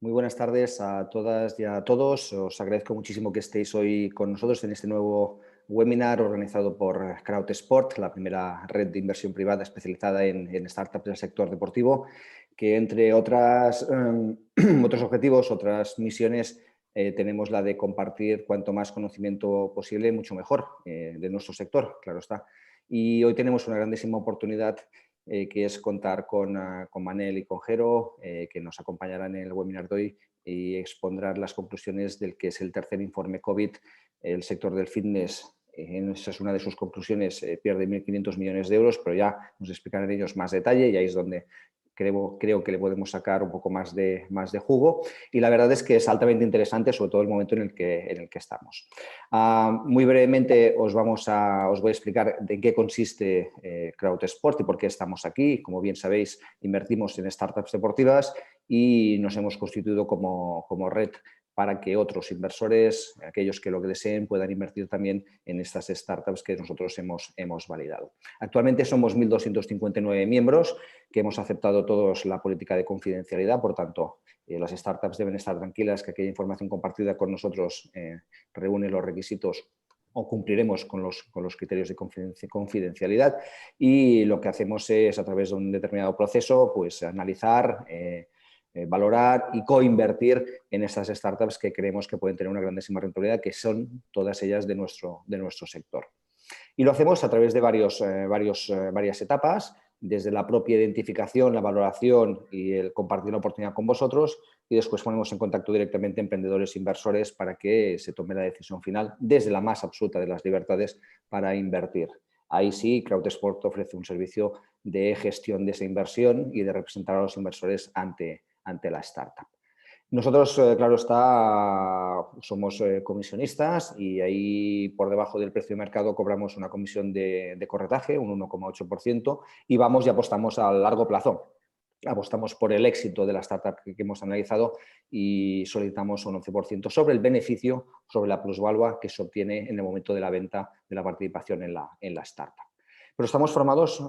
Muy buenas tardes a todas y a todos. Os agradezco muchísimo que estéis hoy con nosotros en este nuevo webinar organizado por CrowdSport, la primera red de inversión privada especializada en startups del sector deportivo, que entre otros objetivos, otras misiones, tenemos la de compartir cuanto más conocimiento posible, mucho mejor, de nuestro sector, claro está. Y hoy tenemos una grandísima oportunidad que es contar con Manel y con Jero, que nos acompañarán en el webinar de hoy y expondrán las conclusiones del que es el tercer informe COVID. El sector del fitness, esa es una de sus conclusiones, pierde 1.500 millones de euros, pero ya nos explicarán ellos más detalle y ahí es donde creo que le podemos sacar un poco más de jugo. Y la verdad es que es altamente interesante, sobre todo el momento en el que estamos. Muy brevemente os voy a explicar de qué consiste CrowdSport y por qué estamos aquí. Como bien sabéis, invertimos en startups deportivas y nos hemos constituido como red para que otros inversores, aquellos que lo deseen, puedan invertir también en estas startups que nosotros hemos validado. Actualmente somos 1.259 miembros que hemos aceptado todos la política de confidencialidad, por tanto, las startups deben estar tranquilas que aquella información compartida con nosotros reúne los requisitos o cumpliremos con los criterios de confidencialidad, y lo que hacemos es, a través de un determinado proceso, pues analizar, valorar y coinvertir en estas startups que creemos que pueden tener una grandísima rentabilidad, que son todas ellas de nuestro sector. Y lo hacemos a través de varias etapas, desde la propia identificación, la valoración y el compartir la oportunidad con vosotros, y después ponemos en contacto directamente a emprendedores e inversores para que se tome la decisión final desde la más absoluta de las libertades para invertir. Ahí sí, CrowdSport ofrece un servicio de gestión de esa inversión y de representar a los inversores ante la startup. Nosotros, claro está, somos comisionistas y ahí por debajo del precio de mercado cobramos una comisión de corretaje, un 1,8%, y vamos y apostamos a largo plazo. Apostamos por el éxito de la startup que hemos analizado y solicitamos un 11% sobre el beneficio, sobre la plusvalua que se obtiene en el momento de la venta de la participación en la startup. Pero estamos formados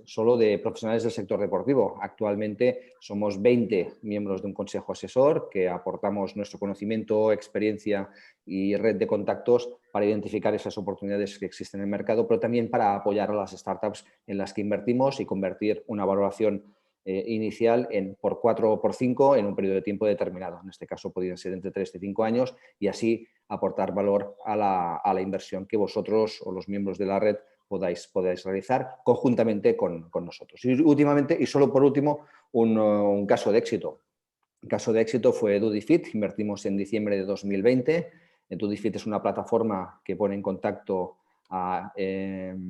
solo de profesionales del sector deportivo. Actualmente somos 20 miembros de un consejo asesor que aportamos nuestro conocimiento, experiencia y red de contactos para identificar esas oportunidades que existen en el mercado, pero también para apoyar a las startups en las que invertimos y convertir una valoración inicial por 4 o por 5 en un periodo de tiempo determinado. En este caso podrían ser entre 3 y 5 años, y así aportar valor a la inversión que vosotros o los miembros de la red podáis realizar conjuntamente con nosotros. Y últimamente, y solo por último, un caso de éxito. El caso de éxito fue Dudifit. Invertimos en diciembre de 2020. Dudifit es una plataforma que pone en contacto a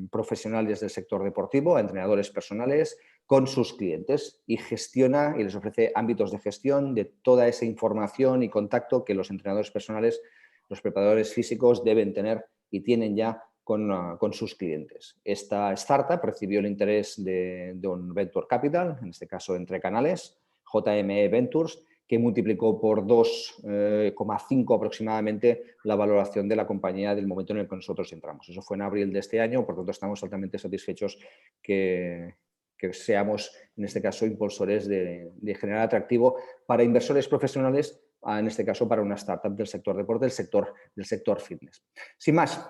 profesionales del sector deportivo, a entrenadores personales, con sus clientes, y gestiona y les ofrece ámbitos de gestión de toda esa información y contacto que los entrenadores personales, los preparadores físicos deben tener y tienen ya con sus clientes. Esta startup recibió el interés de un Venture Capital, en este caso Entre Canales, JME Ventures, que multiplicó por 2,5 aproximadamente la valoración de la compañía del momento en el que nosotros entramos. Eso fue en abril de este año, por tanto estamos altamente satisfechos que seamos, en este caso, impulsores de generar atractivo para inversores profesionales, en este caso para una startup del sector deporte, del sector fitness. Sin más,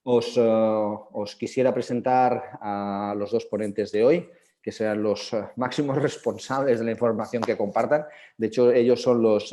os quisiera presentar a los dos ponentes de hoy, que serán los máximos responsables de la información que compartan. De hecho, ellos son los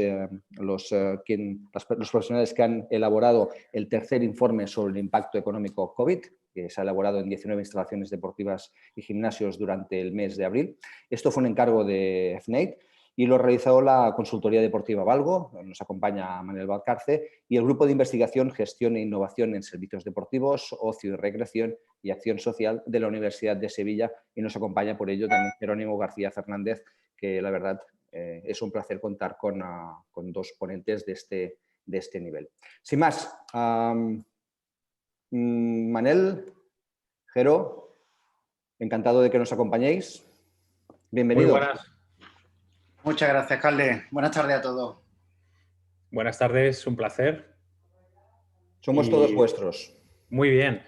profesionales que han elaborado el tercer informe sobre el impacto económico COVID, que se ha elaborado en 19 instalaciones deportivas y gimnasios durante el mes de abril. Esto fue un encargo de FNAID y lo ha realizado la Consultoría Deportiva Valgo. Nos acompaña Manuel Valcarce, y el Grupo de Investigación, Gestión e Innovación en Servicios Deportivos, Ocio y Recreación y Acción Social de la Universidad de Sevilla, y nos acompaña por ello también Jerónimo García Fernández, que la verdad es un placer contar con dos ponentes de este nivel. Sin más, Manel, Jero, encantado de que nos acompañéis. Muy Bienvenidos. buenas. Muchas gracias, Carles. Buenas tardes a todos. Buenas tardes, un placer. Somos todos vuestros. Muy bien.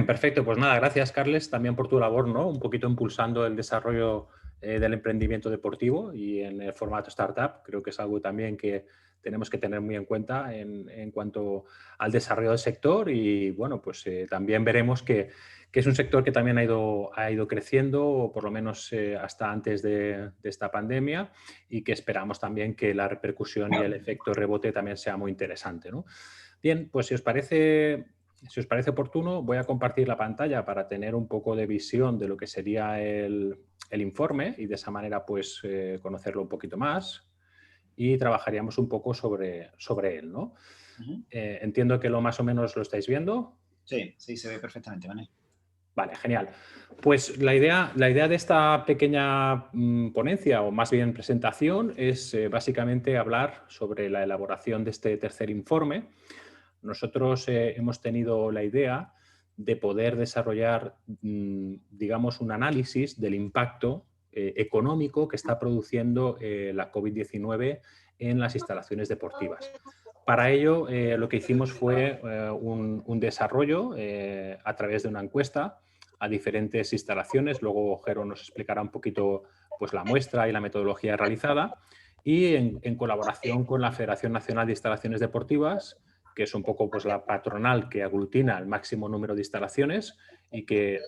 Perfecto, pues nada, gracias, Carles, también por tu labor, ¿no? Un poquito impulsando el desarrollo del emprendimiento deportivo y en el formato startup. Creo que es algo también que tenemos que tener muy en cuenta en cuanto al desarrollo del sector y bueno, pues también veremos que es un sector que también ha ido creciendo, o por lo menos hasta antes de esta pandemia, y que esperamos también que la repercusión y el efecto rebote también sea muy interesante, ¿no? Bien, pues si os parece oportuno, voy a compartir la pantalla para tener un poco de visión de lo que sería el informe y de esa manera pues conocerlo un poquito más y trabajaríamos un poco sobre él, ¿no? Entiendo que lo más o menos lo estáis viendo. Sí, sí, se ve perfectamente, ¿vale? Vale, genial. Pues la idea de esta pequeña ponencia, o más bien presentación, es básicamente hablar sobre la elaboración de este tercer informe. Nosotros hemos tenido la idea de poder desarrollar, digamos, un análisis del impacto económico que está produciendo la COVID-19 en las instalaciones deportivas. Para ello, lo que hicimos fue un desarrollo a través de una encuesta a diferentes instalaciones. Luego Jero nos explicará un poquito pues, la muestra y la metodología realizada. Y en colaboración con la Federación Nacional de Instalaciones Deportivas, que es un poco pues, la patronal que aglutina el máximo número de instalaciones y que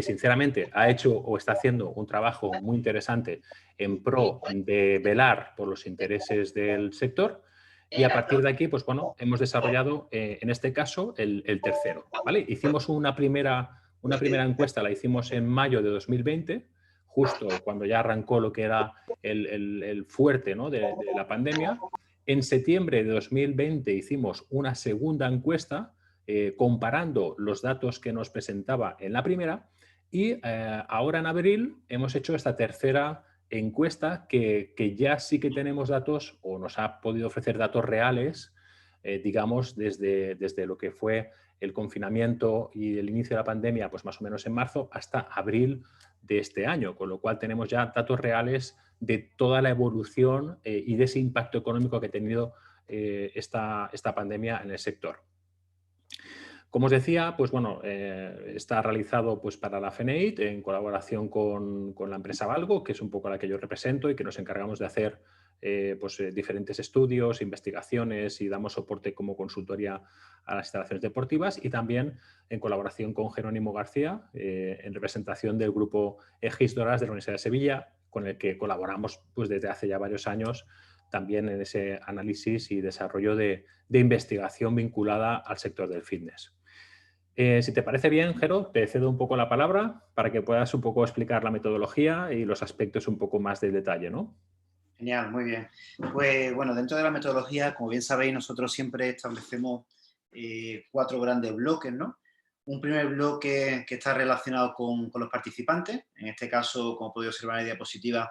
sinceramente ha hecho o está haciendo un trabajo muy interesante en pro de velar por los intereses del sector. Y a partir de aquí, pues bueno, hemos desarrollado, en este caso, el tercero, ¿vale? Hicimos una primera encuesta, la hicimos en mayo de 2020, justo cuando ya arrancó lo que era el fuerte, ¿no?, de la pandemia. En septiembre de 2020 hicimos una segunda encuesta comparando los datos que nos presentaba en la primera y ahora en abril hemos hecho esta tercera encuesta que ya sí que tenemos datos o nos ha podido ofrecer datos reales, digamos, desde lo que fue el confinamiento y el inicio de la pandemia, pues más o menos en marzo, hasta abril de este año, con lo cual tenemos ya datos reales de toda la evolución y de ese impacto económico que ha tenido esta pandemia en el sector. Como os decía, pues bueno, está realizado pues, para la FENEIT en colaboración con la empresa Valgo, que es un poco la que yo represento y que nos encargamos de hacer diferentes estudios, investigaciones y damos soporte como consultoría a las instalaciones deportivas, y también en colaboración con Jerónimo García, en representación del grupo EGIS Doras de la Universidad de Sevilla, con el que colaboramos pues, desde hace ya varios años también en ese análisis y desarrollo de investigación vinculada al sector del fitness. Si te parece bien, Jero, te cedo un poco la palabra para que puedas un poco explicar la metodología y los aspectos un poco más de detalle, ¿no? Genial, muy bien. Pues bueno, dentro de la metodología, como bien sabéis, nosotros siempre establecemos 4 grandes bloques, ¿no? Un primer bloque que está relacionado con los participantes. En este caso, como podéis observar en la diapositiva,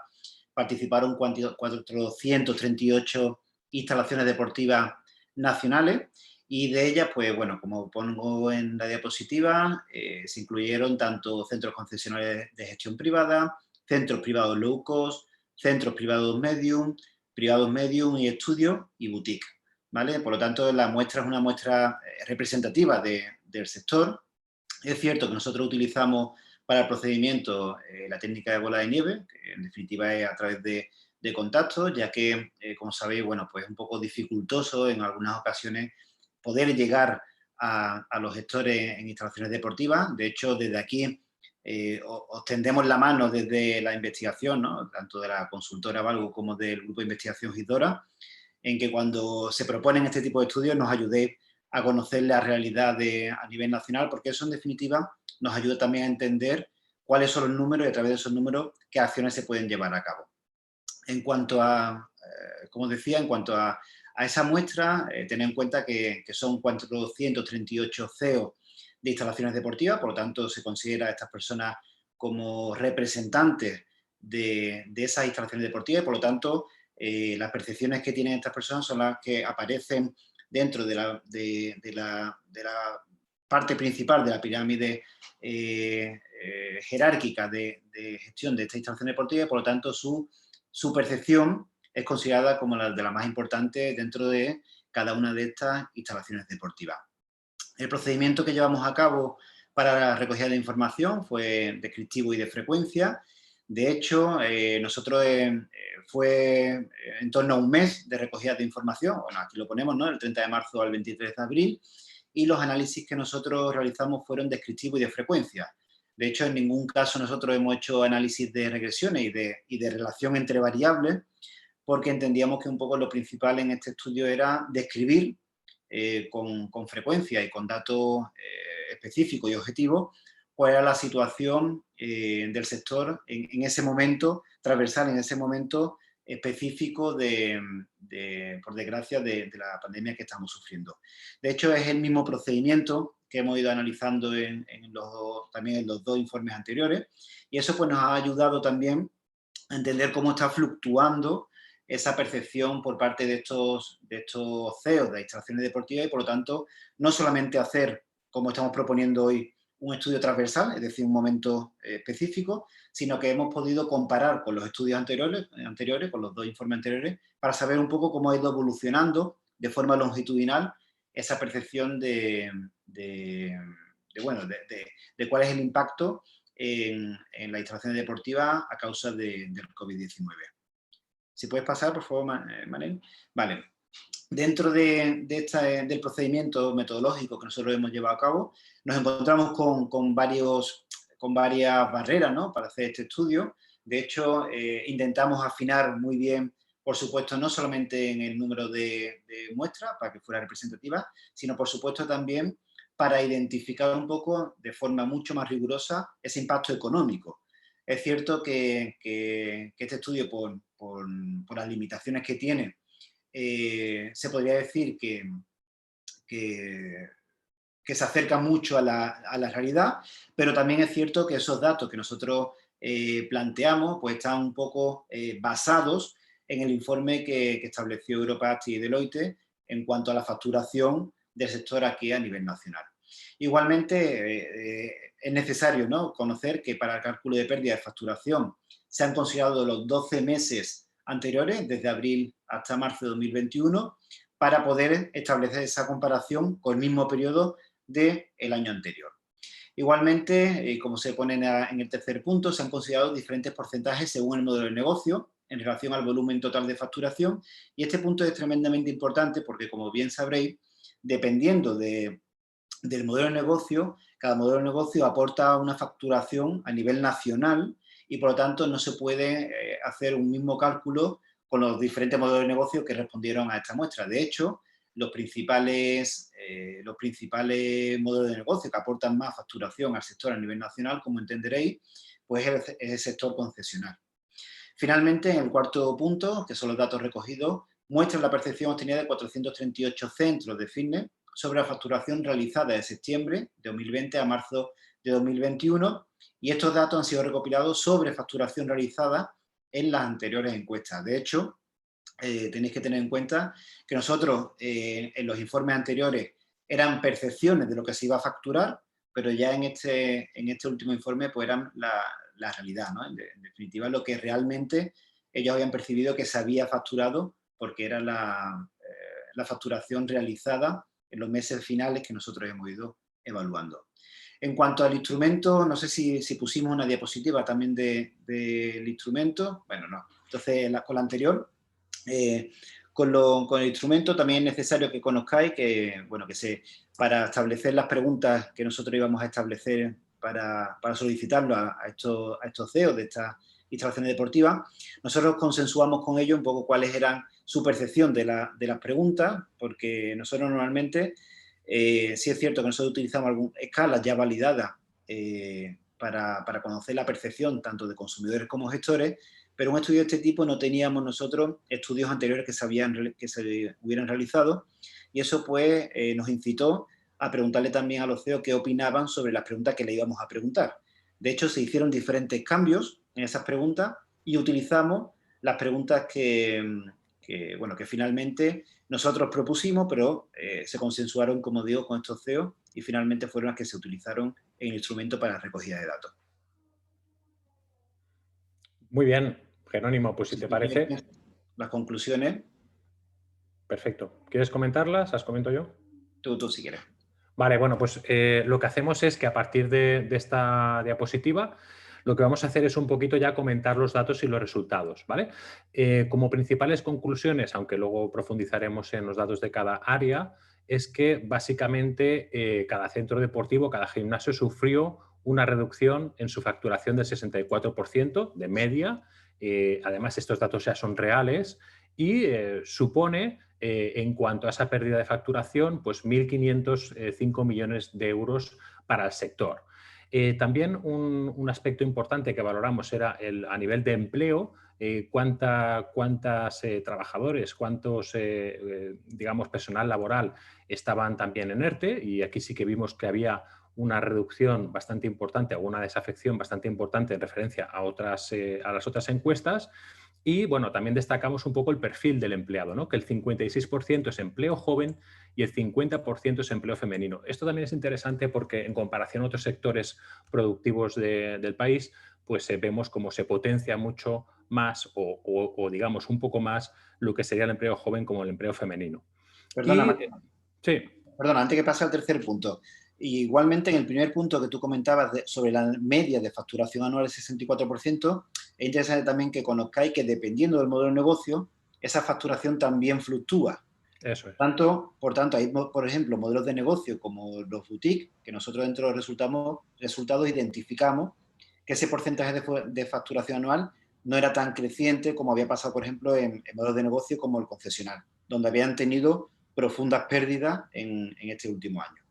participaron 438 instalaciones deportivas nacionales, y de ellas, pues bueno, como pongo en la diapositiva, se incluyeron tanto centros concesionarios de gestión privada, centros privados low cost, centros privados medium y estudios y boutique, ¿vale? Por lo tanto, la muestra es una muestra representativa del sector. Es cierto que nosotros utilizamos para el procedimiento la técnica de bola de nieve, que en definitiva es a través de contactos, ya que, como sabéis, bueno, pues es un poco dificultoso en algunas ocasiones poder llegar a los gestores en instalaciones deportivas. De hecho, desde aquí os tendemos la mano desde la investigación, ¿no?, tanto de la consultora Valgo como del grupo de investigación GISDORA, en que cuando se proponen este tipo de estudios nos ayudéis a conocer la realidad a nivel nacional, porque eso en definitiva nos ayuda también a entender cuáles son los números y a través de esos números qué acciones se pueden llevar a cabo. En cuanto a, como decía, en cuanto a esa muestra, tened en cuenta que son 438 CEOs de instalaciones deportivas, por lo tanto se considera a estas personas como representantes de esas instalaciones deportivas, y por lo tanto las percepciones que tienen estas personas son las que aparecen dentro de la parte principal de la pirámide jerárquica de gestión de esta instalación deportiva, y por lo tanto su percepción es considerada como la de la más importante dentro de cada una de estas instalaciones deportivas. El procedimiento que llevamos a cabo para la recogida de información fue descriptivo y de frecuencia. De hecho, nosotros fue en torno a un mes de recogida de información, bueno, aquí lo ponemos, ¿no? El 30 de marzo al 23 de abril, y los análisis que nosotros realizamos fueron descriptivos y de frecuencia. De hecho, en ningún caso nosotros hemos hecho análisis de regresiones y de relación entre variables, porque entendíamos que un poco lo principal en este estudio era describir con frecuencia y con datos específicos y objetivos cuál era la situación del sector en ese momento, transversal, en ese momento específico por desgracia, de la pandemia que estamos sufriendo. De hecho, es el mismo procedimiento que hemos ido analizando también en los dos informes anteriores, y eso pues, nos ha ayudado también a entender cómo está fluctuando esa percepción por parte de estos CEOs de instalaciones deportivas y, por lo tanto, no solamente hacer, como estamos proponiendo hoy, un estudio transversal, es decir, un momento específico, sino que hemos podido comparar con los estudios anteriores, con los dos informes anteriores, para saber un poco cómo ha ido evolucionando de forma longitudinal esa percepción de cuál es el impacto en las instalaciones deportivas a causa del COVID-19. Si puedes pasar, por favor, Manel. Vale. Dentro del procedimiento metodológico que nosotros hemos llevado a cabo, nos encontramos con varias barreras, ¿no?, para hacer este estudio. De hecho, intentamos afinar muy bien, por supuesto, no solamente en el número de muestras, para que fuera representativa, sino, por supuesto, también para identificar un poco, de forma mucho más rigurosa, ese impacto económico. Es cierto que este estudio, por las limitaciones que tiene, se podría decir que se acerca mucho a la realidad, pero también es cierto que esos datos que nosotros planteamos pues están un poco basados en el informe que estableció Europact y Deloitte en cuanto a la facturación del sector aquí a nivel nacional. Igualmente, es necesario, ¿no?, conocer que para el cálculo de pérdida de facturación se han considerado los 12 meses anteriores, desde abril hasta marzo de 2021, para poder establecer esa comparación con el mismo periodo del año anterior. Igualmente, como se pone en el tercer punto, se han considerado diferentes porcentajes según el modelo de negocio en relación al volumen total de facturación, y este punto es tremendamente importante porque, como bien sabréis, dependiendo del modelo de negocio, cada modelo de negocio aporta una facturación a nivel nacional y, por lo tanto, no se puede hacer un mismo cálculo con los diferentes modelos de negocio que respondieron a esta muestra. De hecho, los principales modelos de negocio que aportan más facturación al sector a nivel nacional, como entenderéis, pues es el sector concesionario. Finalmente, en el cuarto punto, que son los datos recogidos, muestran la percepción obtenida de 438 centros de fitness sobre la facturación realizada de septiembre de 2020 a marzo de 2021, y estos datos han sido recopilados sobre facturación realizada en las anteriores encuestas. De hecho, tenéis que tener en cuenta que nosotros en los informes anteriores eran percepciones de lo que se iba a facturar, pero ya en este último informe pues eran la realidad, ¿no? En definitiva, lo que realmente ellos habían percibido que se había facturado, porque era la facturación realizada en los meses finales que nosotros hemos ido evaluando. En cuanto al instrumento, no sé si pusimos una diapositiva también del instrumento. Bueno, no. Entonces, con la anterior, con el instrumento también es necesario que conozcáis para establecer las preguntas que nosotros íbamos a establecer para solicitarlo a estos CEOs de estas instalaciones deportivas. Nosotros consensuamos con ellos un poco cuáles eran su percepción de las preguntas, porque nosotros normalmente, sí es cierto que nosotros utilizamos algunas escalas ya validadas para conocer la percepción tanto de consumidores como gestores, pero un estudio de este tipo no teníamos nosotros estudios anteriores que se hubieran realizado, y eso pues nos incitó a preguntarle también a los CEOs qué opinaban sobre las preguntas que le íbamos a preguntar. De hecho, se hicieron diferentes cambios en esas preguntas y utilizamos las preguntas que finalmente nosotros propusimos, pero se consensuaron, como digo, con estos CEOs, y finalmente fueron las que se utilizaron en el instrumento para la recogida de datos. Muy bien, Jerónimo, pues si te parece... Las conclusiones. Perfecto. ¿Quieres comentarlas? ¿Las comento yo? Tú si quieres. Vale, bueno, pues lo que hacemos es que a partir de esta diapositiva Lo que vamos a hacer es un poquito ya comentar los datos y los resultados, ¿vale? Como principales conclusiones, aunque luego profundizaremos en los datos de cada área, es que básicamente cada centro deportivo, cada gimnasio sufrió una reducción en su facturación del 64% de media. Además, estos datos ya son reales y supone, en cuanto a esa pérdida de facturación, pues 1.505 millones de euros para el sector. También un aspecto importante que valoramos era a nivel de empleo, cuántos trabajadores, cuántos, digamos, personal laboral estaban también en ERTE, y aquí sí que vimos que había una reducción bastante importante o una desafección bastante importante en referencia a las otras encuestas. Y bueno, también destacamos un poco el perfil del empleado, ¿no? Que el 56% es empleo joven y el 50% es empleo femenino. Esto también es interesante porque en comparación a otros sectores productivos del país, pues vemos cómo se potencia mucho más o digamos un poco más lo que sería el empleo joven como el empleo femenino. Perdona, Y sí, Perdona, antes que pase al tercer punto. Igualmente, en el primer punto que tú comentabas sobre la media de facturación anual del 64%, es interesante también que conozcáis que dependiendo del modelo de negocio, esa facturación también fluctúa. eso es. Por tanto, hay, por ejemplo, modelos de negocio como los boutiques, que nosotros dentro de los resultados identificamos que ese porcentaje de facturación anual no era tan creciente como había pasado, por ejemplo, en modelos de negocio como el concesional, donde habían tenido profundas pérdidas en este último año.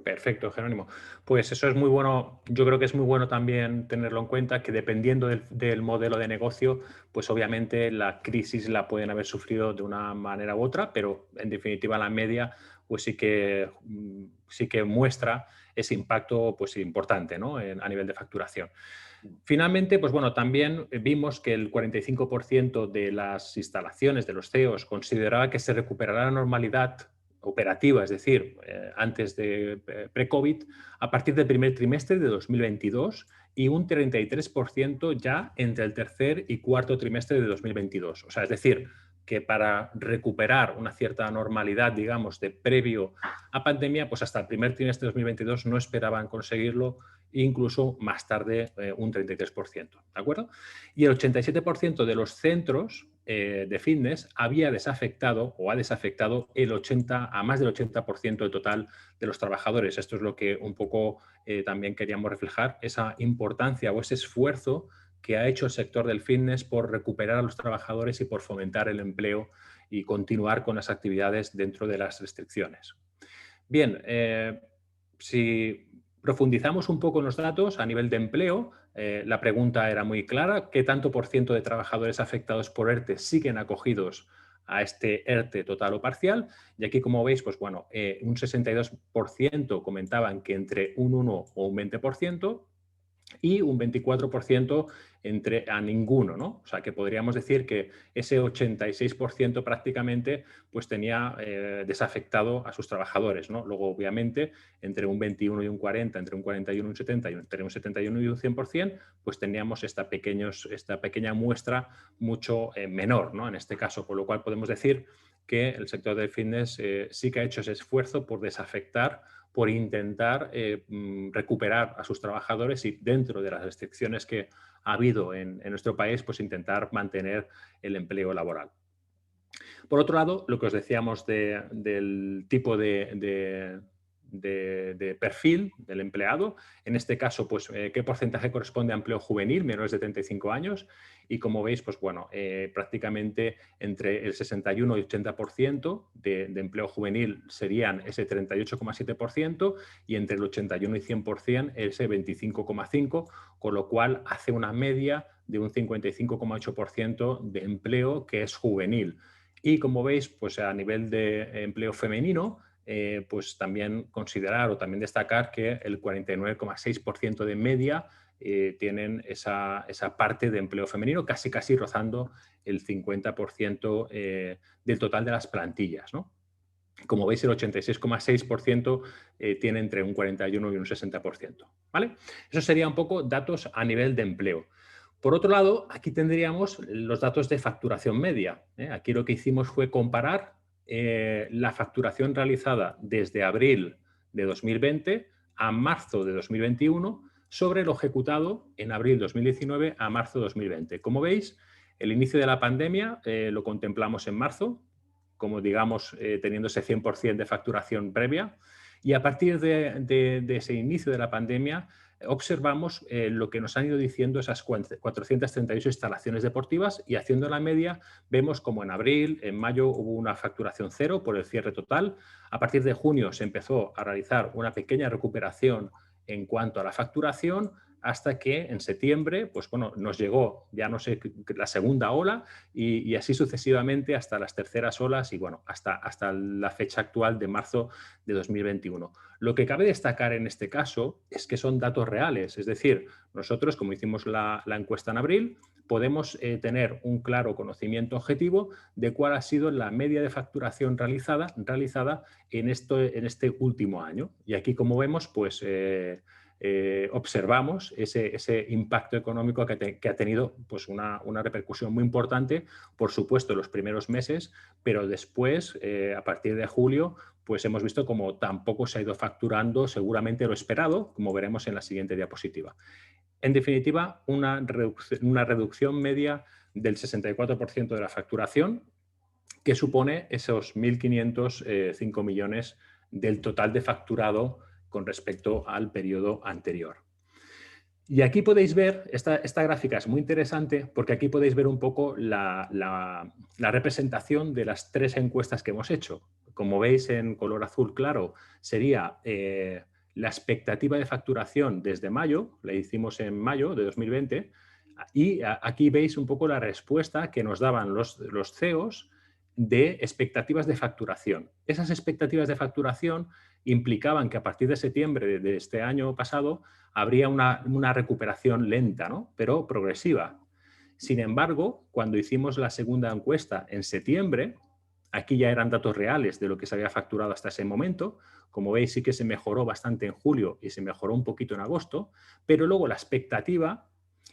Perfecto, Jerónimo. Pues eso es muy bueno. Yo creo que es muy bueno también tenerlo en cuenta, que dependiendo del modelo de negocio, pues obviamente la crisis la pueden haber sufrido de una manera u otra, pero en definitiva la media pues sí que muestra ese impacto pues importante, ¿no? A nivel de facturación. Finalmente, pues bueno, también vimos que el 45% de las instalaciones de los CEOs consideraba que se recuperará la normalidad operativa, es decir, antes de pre-COVID, a partir del primer trimestre de 2022 y un 33% ya entre el tercer y cuarto trimestre de 2022. O sea, es decir, que para recuperar una cierta normalidad, digamos, de previo a pandemia, pues hasta el primer trimestre de 2022 no esperaban conseguirlo, incluso más tarde un 33%, ¿de acuerdo? Y el 87% de los centros de fitness había desafectado o ha desafectado a más del 80% del total de los trabajadores. Esto es lo que un poco también queríamos reflejar, esa importancia o ese esfuerzo que ha hecho el sector del fitness por recuperar a los trabajadores y por fomentar el empleo y continuar con las actividades dentro de las restricciones. Bien, si profundizamos un poco en los datos a nivel de empleo, la pregunta era muy clara: ¿qué tanto por ciento de trabajadores afectados por ERTE siguen acogidos a este ERTE total o parcial? Y aquí, como veis, pues bueno, un 62% comentaban que entre un 1 o un 20%, y un 24% a ninguno, ¿no? O sea, que podríamos decir que ese 86% prácticamente pues tenía desafectado a sus trabajadores, ¿no? Luego, obviamente, entre un 21 y un 40, entre un 41 y un 70, y entre un 71 y un 100%, pues teníamos esta pequeña muestra mucho menor, ¿no? En este caso, con lo cual podemos decir que el sector del fitness sí que ha hecho ese esfuerzo por desafectar, por intentar recuperar a sus trabajadores y, dentro de las restricciones que ha habido en nuestro país, pues intentar mantener el empleo laboral. Por otro lado, lo que os decíamos del tipo de perfil del empleado, en este caso, pues qué porcentaje corresponde a empleo juvenil, menores de 35 años, y como veis, pues bueno, prácticamente entre el 61 y 80% de empleo juvenil serían ese 38,7%, y entre el 81 y 100% ese 25,5%, con lo cual hace una media de un 55,8% de empleo que es juvenil. Y como veis, pues a nivel de empleo femenino, pues también considerar o también destacar que el 49,6% de media tienen esa parte de empleo femenino, casi rozando el 50% del total de las plantillas, ¿no? Como veis, el 86,6% tiene entre un 41 y un 60%, ¿vale? Eso sería un poco datos a nivel de empleo. Por otro lado, aquí tendríamos los datos de facturación media. Aquí lo que hicimos fue comparar la facturación realizada desde abril de 2020 a marzo de 2021 sobre lo ejecutado en abril 2019 a marzo 2020. Como veis, el inicio de la pandemia lo contemplamos en marzo, como digamos teniendo ese 100% de facturación previa, y a partir de ese inicio de la pandemia observamos lo que nos han ido diciendo esas 438 instalaciones deportivas, y haciendo la media vemos como en abril, en mayo hubo una facturación cero por el cierre total. A partir de junio se empezó a realizar una pequeña recuperación en cuanto a la facturación, hasta que en septiembre, pues bueno, nos llegó, ya no sé, la segunda ola y así sucesivamente hasta las terceras olas y bueno, hasta la fecha actual de marzo de 2021. Lo que cabe destacar en este caso es que son datos reales, es decir, nosotros, como hicimos la encuesta en abril, podemos tener un claro conocimiento objetivo de cuál ha sido la media de facturación realizada en este último año. Y aquí, como vemos, pues observamos ese impacto económico que ha tenido pues una repercusión muy importante, por supuesto, en los primeros meses, pero después, a partir de julio, pues hemos visto como tampoco se ha ido facturando seguramente lo esperado, como veremos en la siguiente diapositiva. En definitiva, una reducción media del 64% de la facturación, que supone esos 1.505 millones del total de facturado con respecto al periodo anterior. Y aquí podéis ver, esta gráfica es muy interesante porque aquí podéis ver un poco la representación de las tres encuestas que hemos hecho. Como veis en color azul claro, sería la expectativa de facturación desde mayo, la hicimos en mayo de 2020, y aquí veis un poco la respuesta que nos daban los CEOs de expectativas de facturación. Esas expectativas de facturación implicaban que a partir de septiembre de este año pasado habría una recuperación lenta, ¿no? Pero progresiva. Sin embargo, cuando hicimos la segunda encuesta en septiembre, aquí ya eran datos reales de lo que se había facturado hasta ese momento. Como veis, sí que se mejoró bastante en julio y se mejoró un poquito en agosto, pero luego la expectativa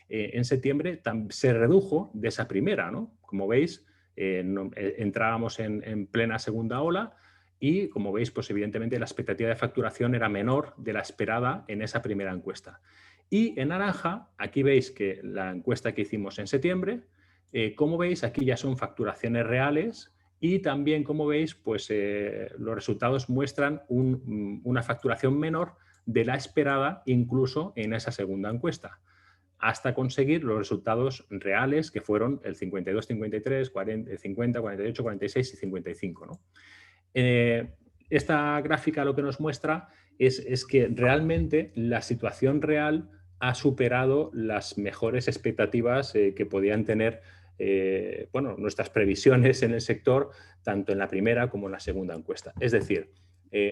en septiembre se redujo de esa primera, ¿no? Como veis, entrábamos en plena segunda ola y, como veis, pues evidentemente la expectativa de facturación era menor de la esperada en esa primera encuesta. Y en naranja, aquí veis que la encuesta que hicimos en septiembre, como veis, aquí ya son facturaciones reales y también, como veis, pues los resultados muestran una facturación menor de la esperada incluso en esa segunda encuesta, hasta conseguir los resultados reales que fueron el 52, 53, 40, 50, 48, 46 y 55, ¿no? Esta gráfica lo que nos muestra es que realmente la situación real ha superado las mejores expectativas que podían tener bueno, nuestras previsiones en el sector, tanto en la primera como en la segunda encuesta. Es decir,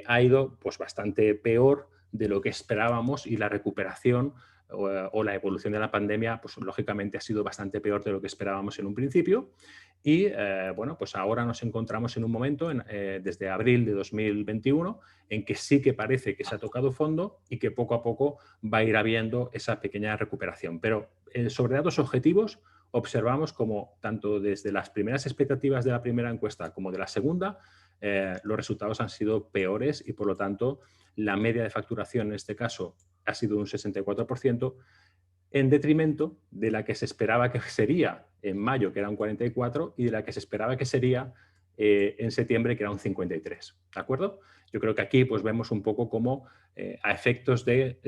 ha ido pues, bastante peor de lo que esperábamos y la recuperación o la evolución de la pandemia, pues lógicamente ha sido bastante peor de lo que esperábamos en un principio. Y bueno, pues ahora nos encontramos en un momento, desde abril de 2021, en que sí que parece que se ha tocado fondo y que poco a poco va a ir habiendo esa pequeña recuperación. Pero sobre datos objetivos, observamos como tanto desde las primeras expectativas de la primera encuesta como de la segunda, los resultados han sido peores y por lo tanto la media de facturación en este caso ha sido un 64%, en detrimento de la que se esperaba que sería en mayo, que era un 44%, y de la que se esperaba que sería en septiembre, que era un 53%. ¿De acuerdo? Yo creo que aquí pues, vemos un poco cómo a efectos de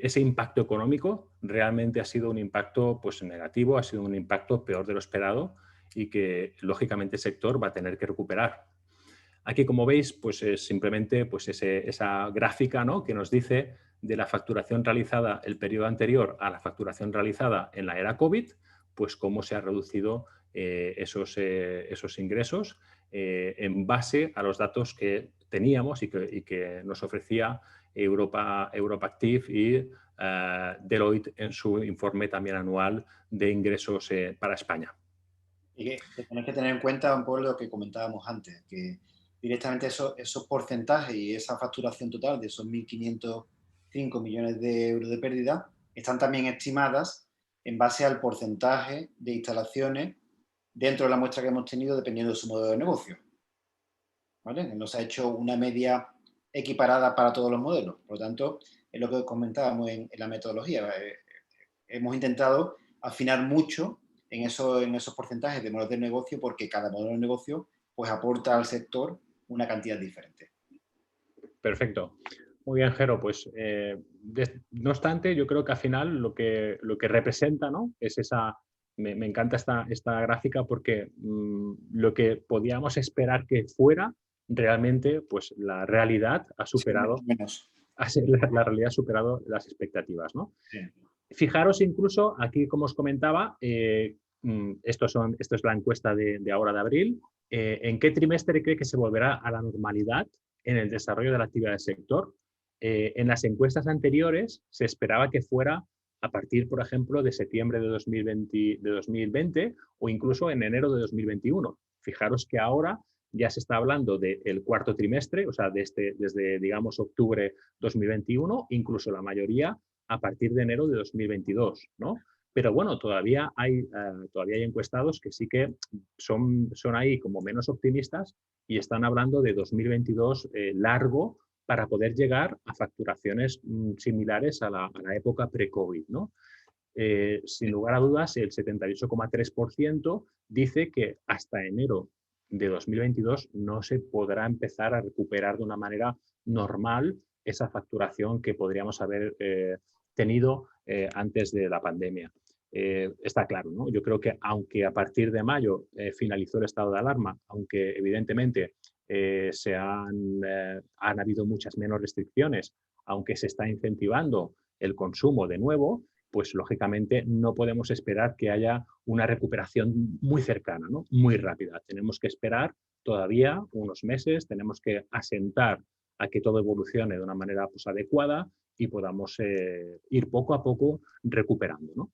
ese impacto económico realmente ha sido un impacto pues, negativo, ha sido un impacto peor de lo esperado y que lógicamente el sector va a tener que recuperar. Aquí, como veis, pues es simplemente pues esa gráfica, ¿no?, que nos dice de la facturación realizada el periodo anterior a la facturación realizada en la era COVID, pues cómo se han reducido esos ingresos en base a los datos que teníamos y que nos ofrecía Europa Active y Deloitte en su informe también anual de ingresos para España. Y que tenéis que tener en cuenta un poco lo que comentábamos antes, que directamente esos porcentajes y esa facturación total de esos 1.505 millones de euros de pérdida están también estimadas en base al porcentaje de instalaciones dentro de la muestra que hemos tenido dependiendo de su modelo de negocio, ¿vale? No se ha hecho una media equiparada para todos los modelos. Por lo tanto, es lo que comentábamos en la metodología. Hemos intentado afinar mucho en esos porcentajes de modelos de negocio, porque cada modelo de negocio pues aporta al sector una cantidad diferente. Perfecto. Muy bien, Jero. Pues, no obstante, yo creo que al final lo que representa, ¿no?, es esa... Me encanta esta gráfica porque lo que podíamos esperar que fuera, realmente, pues la realidad ha superado, la realidad ha superado las expectativas, ¿no? Sí. Fijaros incluso aquí, como os comentaba, esto es la encuesta de ahora de abril. ¿En qué trimestre cree que se volverá a la normalidad en el desarrollo de la actividad del sector? En las encuestas anteriores se esperaba que fuera a partir, por ejemplo, de septiembre de 2020 o incluso en enero de 2021. Fijaros que ahora ya se está hablando del cuarto trimestre, o sea, desde, digamos, octubre 2021, incluso la mayoría a partir de enero de 2022, ¿no? Pero bueno, todavía hay encuestados que sí que son ahí como menos optimistas y están hablando de 2022 largo para poder llegar a facturaciones similares a la época pre-COVID, ¿no? Sin lugar a dudas, el 78,3% dice que hasta enero de 2022 no se podrá empezar a recuperar de una manera normal esa facturación que podríamos haber tenido antes de la pandemia. Está claro, ¿no? Yo creo que aunque a partir de mayo finalizó el estado de alarma, aunque evidentemente han habido muchas menos restricciones, aunque se está incentivando el consumo de nuevo, pues lógicamente no podemos esperar que haya una recuperación muy cercana, ¿no?, muy rápida. Tenemos que esperar todavía unos meses, tenemos que asentar a que todo evolucione de una manera pues adecuada y podamos ir poco a poco recuperando, ¿no?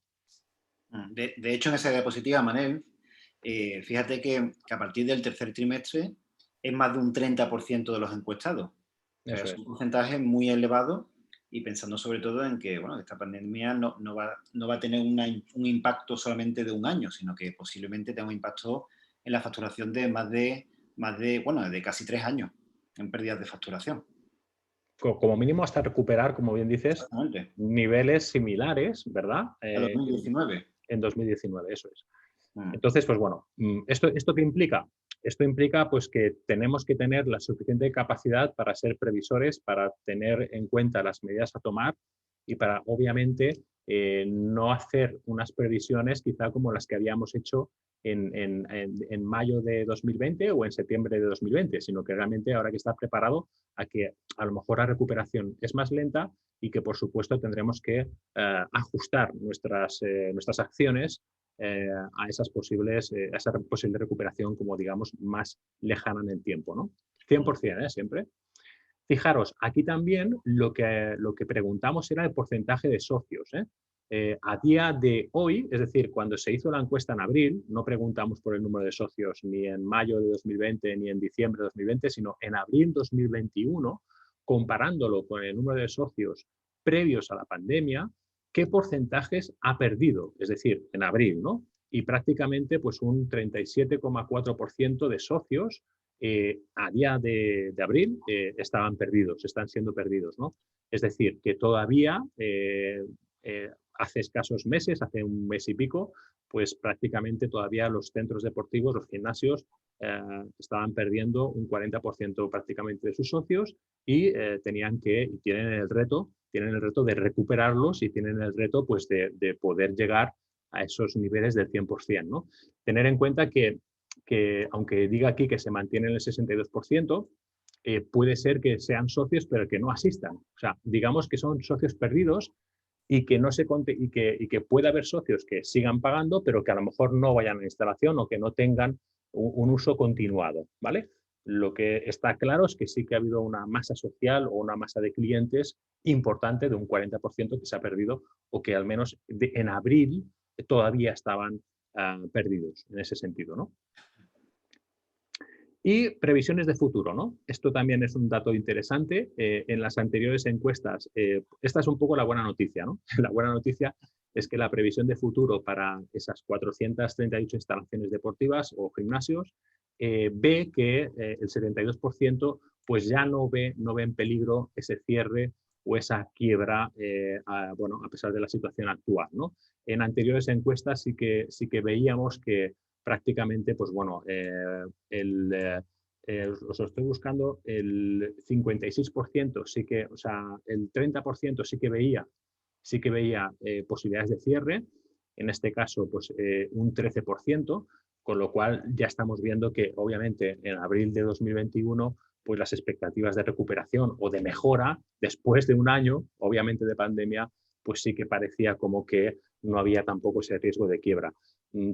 De hecho, en esa diapositiva, Manel, fíjate que a partir del tercer trimestre es más de un 30% de los encuestados. O sea, es un porcentaje muy elevado, y pensando sobre todo en que, bueno, esta pandemia no va a tener un impacto solamente de un año, sino que posiblemente tenga un impacto en la facturación de de casi 3 años en pérdidas de facturación. Como mínimo hasta recuperar, como bien dices, niveles similares, ¿verdad? En 2019. En 2019, eso es. Entonces, pues bueno, ¿esto qué implica? Esto implica pues que tenemos que tener la suficiente capacidad para ser previsores, para tener en cuenta las medidas a tomar y para, obviamente, no hacer unas previsiones quizá como las que habíamos hecho en mayo de 2020 o en septiembre de 2020, sino que realmente ahora que estar preparado a que a lo mejor la recuperación es más lenta y que, por supuesto, tendremos que ajustar nuestras acciones a esa posible recuperación, como digamos, más lejana en el tiempo, ¿no? 100%, siempre. Fijaros, aquí también lo que preguntamos era el porcentaje de socios. A día de hoy, es decir, cuando se hizo la encuesta en abril, no preguntamos por el número de socios ni en mayo de 2020 ni en diciembre de 2020, sino en abril 2021, comparándolo con el número de socios previos a la pandemia, ¿qué porcentajes ha perdido? Es decir, en abril, ¿no? Y prácticamente pues un 37,4% de socios a día de abril están siendo perdidos, ¿no? Es decir, que todavía hace escasos meses, hace un mes y pico, pues prácticamente todavía los centros deportivos, los gimnasios, estaban perdiendo un 40% prácticamente de sus socios y tienen el reto de recuperarlos y tienen el reto pues, de poder llegar a esos niveles del 100%, ¿no? Tener en cuenta que aunque diga aquí que se mantiene en el 62%, puede ser que sean socios pero que no asistan. O sea, digamos que son socios perdidos y que puede haber socios que sigan pagando pero que a lo mejor no vayan a la instalación o que no tengan un uso continuado, ¿vale? Lo que está claro es que sí que ha habido una masa social o una masa de clientes importante de un 40% que se ha perdido o que al menos en abril todavía estaban perdidos en ese sentido, ¿no? Y previsiones de futuro, ¿no? Esto también es un dato interesante. En las anteriores encuestas, esta es un poco la buena noticia, ¿no? La buena noticia es que la previsión de futuro para esas 438 instalaciones deportivas o gimnasios ve que el 72% pues ya no ve en peligro ese cierre o esa quiebra, bueno, a pesar de la situación actual, ¿no? En anteriores encuestas sí que veíamos que prácticamente, pues bueno, os estoy buscando, el 56% sí que, o sea, el 30% sí que veía posibilidades de cierre, en este caso, pues un 13%, con lo cual ya estamos viendo que, obviamente, en abril de 2021, pues las expectativas de recuperación o de mejora después de un año, obviamente, de pandemia, pues sí que parecía como que no había tampoco ese riesgo de quiebra.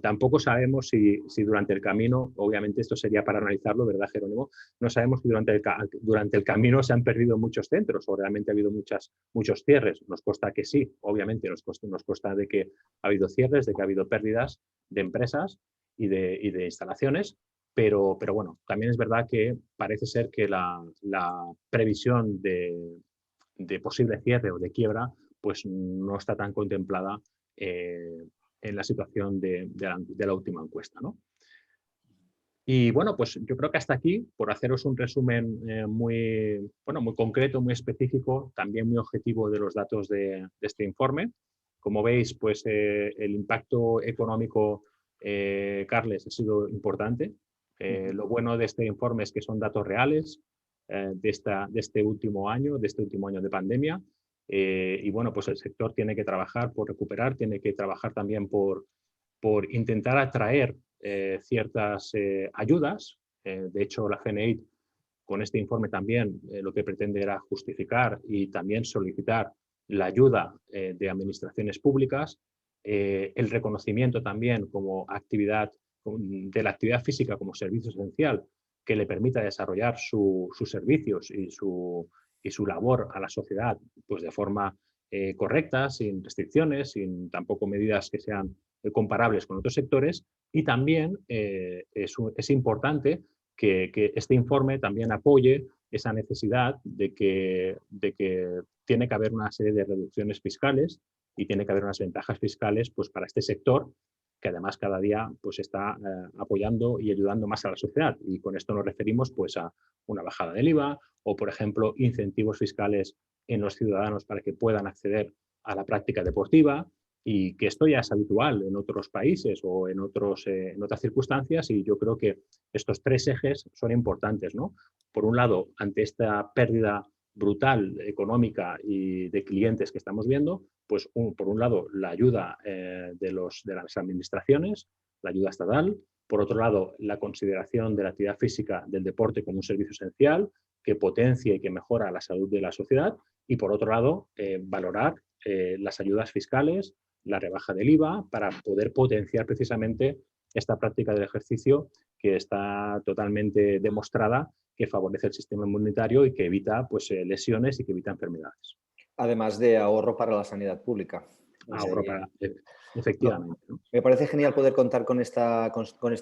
Tampoco sabemos si durante el camino, obviamente esto sería para analizarlo, ¿verdad, Jerónimo? No sabemos si durante el camino se han perdido muchos centros o realmente ha habido muchos cierres. Nos consta que sí, obviamente nos consta de que ha habido cierres, de que ha habido pérdidas de empresas y de instalaciones, pero bueno, también es verdad que parece ser que la previsión de posible cierre o de quiebra pues no está tan contemplada en la situación de la última encuesta, ¿no? Y bueno, pues yo creo que hasta aquí, por haceros un resumen muy concreto, muy específico, también muy objetivo de los datos de este informe. Como veis, pues el impacto económico, Carles, ha sido importante. Lo bueno de este informe es que son datos reales de este último año de pandemia. Y bueno, pues el sector tiene que trabajar por recuperar, tiene que trabajar también por intentar atraer ciertas ayudas. De hecho, la CNI con este informe también lo que pretende era justificar y también solicitar la ayuda de administraciones públicas, el reconocimiento también como actividad de la actividad física como servicio esencial que le permita desarrollar sus servicios y su labor a la sociedad pues de forma correcta, sin restricciones, sin tampoco medidas que sean comparables con otros sectores. Y también es importante que este informe también apoye esa necesidad de que tiene que haber una serie de reducciones fiscales y tiene que haber unas ventajas fiscales pues, para este sector que además cada día pues, está apoyando y ayudando más a la sociedad. Y con esto nos referimos pues, a una bajada del IVA o, por ejemplo, incentivos fiscales en los ciudadanos para que puedan acceder a la práctica deportiva, y que esto ya es habitual en otros países o en otras circunstancias, y yo creo que estos tres ejes son importantes, ¿no? Por un lado, ante esta pérdida brutal económica y de clientes que estamos viendo, pues por un lado la ayuda de las administraciones, la ayuda estatal, por otro lado la consideración de la actividad física del deporte como un servicio esencial que potencia y que mejora la salud de la sociedad, y por otro lado valorar las ayudas fiscales, la rebaja del IVA para poder potenciar precisamente esta práctica del ejercicio que está totalmente demostrada que favorece el sistema inmunitario y que evita pues, lesiones y que evita enfermedades. Además de ahorro para la sanidad pública. Ahorro para, efectivamente. ¿No? Me parece genial poder contar con esta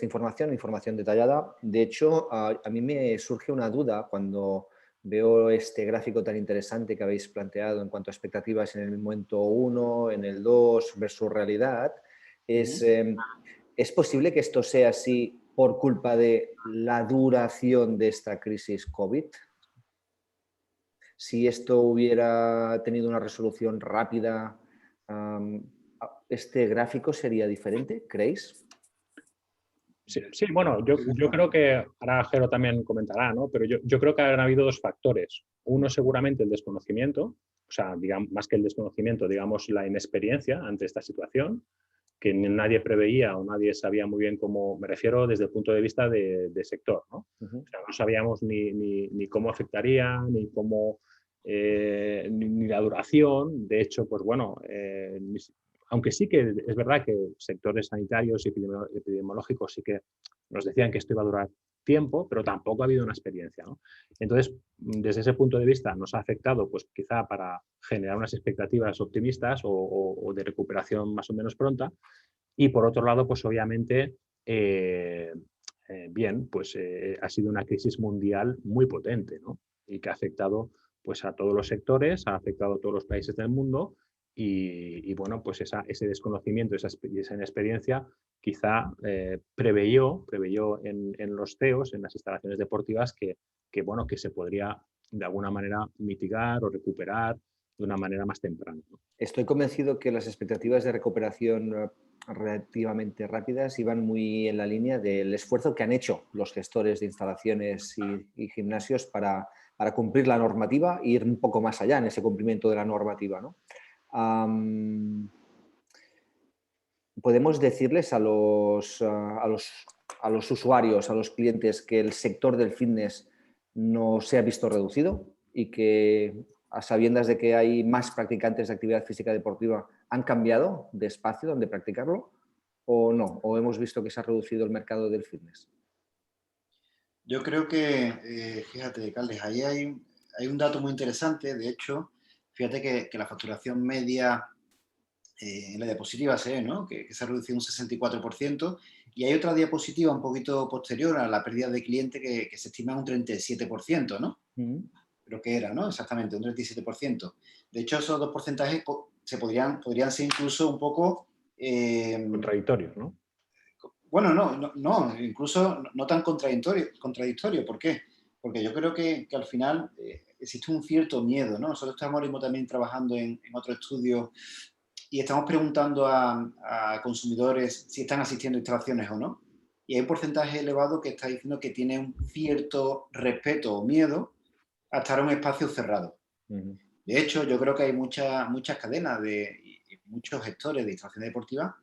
información detallada. De hecho, a mí me surge una duda cuando veo este gráfico tan interesante que habéis planteado en cuanto a expectativas en el momento 1, en el 2 versus realidad. ¿Es posible que esto sea así por culpa de la duración de esta crisis COVID? Si esto hubiera tenido una resolución rápida, ¿este gráfico sería diferente, creéis? Sí, bueno, yo creo que, ahora Jero también comentará, ¿no? Pero yo creo que han habido dos factores. Uno seguramente el desconocimiento, o sea, digamos, más que el desconocimiento, digamos la inexperiencia ante esta situación, que nadie preveía o nadie sabía muy bien cómo, me refiero desde el punto de vista de sector, ¿no? O sea, no sabíamos ni cómo afectaría, ni cómo, ni la duración. De hecho, pues bueno, aunque sí que es verdad que sectores sanitarios y epidemiológicos sí que nos decían que esto iba a durar tiempo, pero tampoco ha habido una experiencia, ¿no? Entonces, desde ese punto de vista nos ha afectado pues quizá para generar unas expectativas optimistas o de recuperación más o menos pronta, y por otro lado, pues obviamente, bien, pues ha sido una crisis mundial muy potente, ¿no? Y que ha afectado pues a todos los sectores, ha afectado a todos los países del mundo, y bueno, pues ese desconocimiento, esa inexperiencia quizá preveyó en los CEOs, en las instalaciones deportivas, que bueno, que se podría de alguna manera mitigar o recuperar de una manera más temprana, ¿no? Estoy convencido que las expectativas de recuperación relativamente rápidas iban muy en la línea del esfuerzo que han hecho los gestores de instalaciones y gimnasios para cumplir la normativa e ir un poco más allá en ese cumplimiento de la normativa, ¿no? ¿Podemos decirles a los usuarios, a los clientes, que el sector del fitness no se ha visto reducido y que, a sabiendas de que hay más practicantes de actividad física deportiva, han cambiado de espacio donde practicarlo o no? ¿O hemos visto que se ha reducido el mercado del fitness? Yo creo que, fíjate, Carles, ahí hay un dato muy interesante. De hecho, fíjate que la facturación media en la diapositiva se ve, ¿no? Que se ha reducido un 64%, y hay otra diapositiva un poquito posterior a la pérdida de cliente que se estima un 37%, ¿no? Creo que era, ¿no? Exactamente, un 37%. De hecho, esos dos porcentajes podrían ser incluso un poco... Contradictorios, ¿no? Bueno, no, incluso no tan contradictorio. ¿Por qué? Porque yo creo que al final existe un cierto miedo, ¿no? Nosotros estamos ahora mismo también trabajando en otro estudio y estamos preguntando a consumidores si están asistiendo a instalaciones o no. Y hay un porcentaje elevado que está diciendo que tiene un cierto respeto o miedo a estar en un espacio cerrado. De hecho, yo creo que hay muchas cadenas y muchos gestores de instalaciones deportivas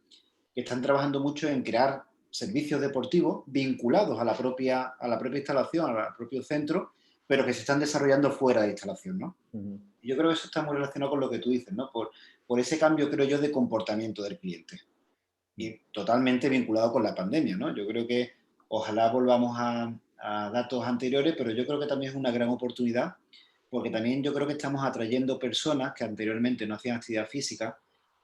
que están trabajando mucho en crear servicios deportivos vinculados a la propia instalación, al propio centro, pero que se están desarrollando fuera de la instalación, ¿no? Yo creo que eso está muy relacionado con lo que tú dices, ¿no? Por ese cambio, creo yo, de comportamiento del cliente. Y totalmente vinculado con la pandemia, ¿no? Yo creo que ojalá volvamos a datos anteriores, pero yo creo que también es una gran oportunidad, porque también yo creo que estamos atrayendo personas que anteriormente no hacían actividad física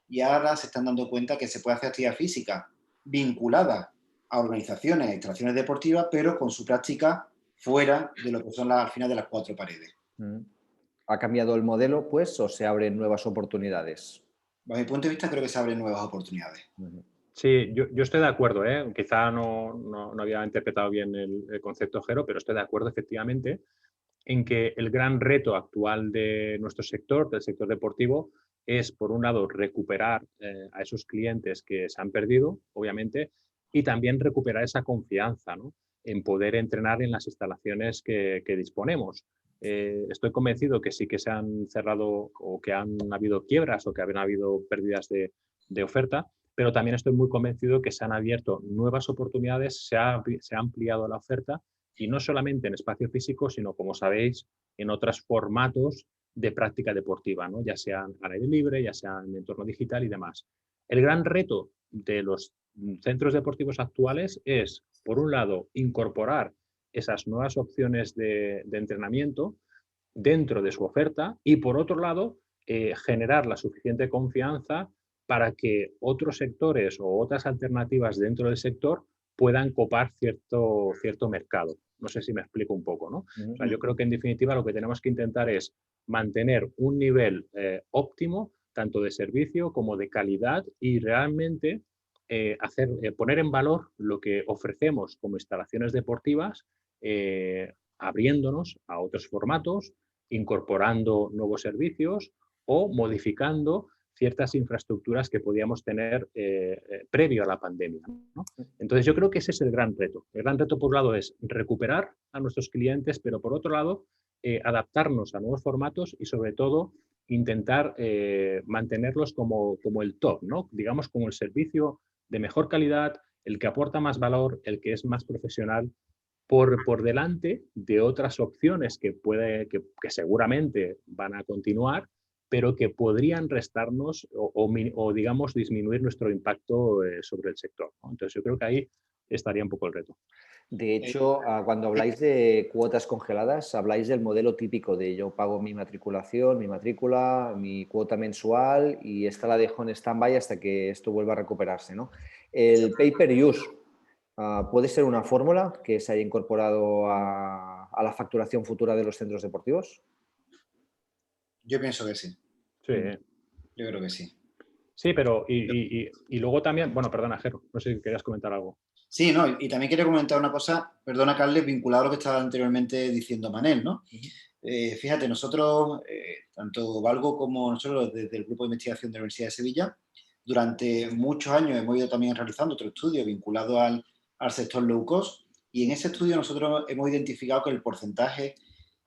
y ahora se están dando cuenta que se puede hacer actividad física vinculada a organizaciones, a instalaciones deportivas, pero con su práctica fuera de lo que son al final de las cuatro paredes. ¿Ha cambiado el modelo, pues, o se abren nuevas oportunidades? Bajo mi punto de vista, creo que se abren nuevas oportunidades. Sí, yo estoy de acuerdo, ¿eh? Quizá no había interpretado bien el concepto, Jero, pero estoy de acuerdo efectivamente en que el gran reto actual de nuestro sector, del sector deportivo, es, por un lado, recuperar a esos clientes que se han perdido, obviamente, y también recuperar esa confianza, ¿no?, en poder entrenar en las instalaciones que disponemos. Estoy convencido que sí que se han cerrado o que han habido quiebras o que han habido pérdidas de oferta, pero también estoy muy convencido que se han abierto nuevas oportunidades, se ha ampliado la oferta, y no solamente en espacio físico, sino, como sabéis, en otros formatos de práctica deportiva, ¿no?, ya sea al aire libre, ya sea en entorno digital y demás. El gran reto de los centros deportivos actuales es, por un lado, incorporar esas nuevas opciones de entrenamiento dentro de su oferta y, por otro lado, generar la suficiente confianza para que otros sectores o otras alternativas dentro del sector puedan copar cierto mercado. No sé si me explico un poco, ¿no? O sea, yo creo que, en definitiva, lo que tenemos que intentar es mantener un nivel óptimo, tanto de servicio como de calidad, y realmente poner en valor lo que ofrecemos como instalaciones deportivas, abriéndonos a otros formatos, incorporando nuevos servicios o modificando ciertas infraestructuras que podíamos tener previo a la pandemia, ¿no? Entonces, yo creo que ese es el gran reto. El gran reto, por un lado, es recuperar a nuestros clientes, pero, por otro lado, adaptarnos a nuevos formatos y, sobre todo, intentar mantenerlos como el top, ¿no? Digamos, como el servicio de mejor calidad, el que aporta más valor, el que es más profesional, por delante de otras opciones que seguramente van a continuar, pero que podrían restarnos o digamos, disminuir nuestro impacto sobre el sector, ¿no? Entonces, yo creo que ahí estaría un poco el reto. De hecho, cuando habláis de cuotas congeladas, habláis del modelo típico de yo pago mi matriculación, mi matrícula, mi cuota mensual, y esta la dejo en stand-by hasta que esto vuelva a recuperarse, ¿no? El pay-per-use, ¿puede ser una fórmula que se haya incorporado a la facturación futura de los centros deportivos? Yo pienso que sí. Sí. Yo creo que sí. Sí, pero y luego también, bueno, perdona, Jero, no sé si querías comentar algo. Sí, no, y también quería comentar una cosa, perdona, Carles, vinculado a lo que estaba anteriormente diciendo Manel, ¿no? Fíjate, nosotros, tanto Valgo como nosotros desde el Grupo de Investigación de la Universidad de Sevilla, durante muchos años hemos ido también realizando otro estudio vinculado al sector low cost, y en ese estudio nosotros hemos identificado que el porcentaje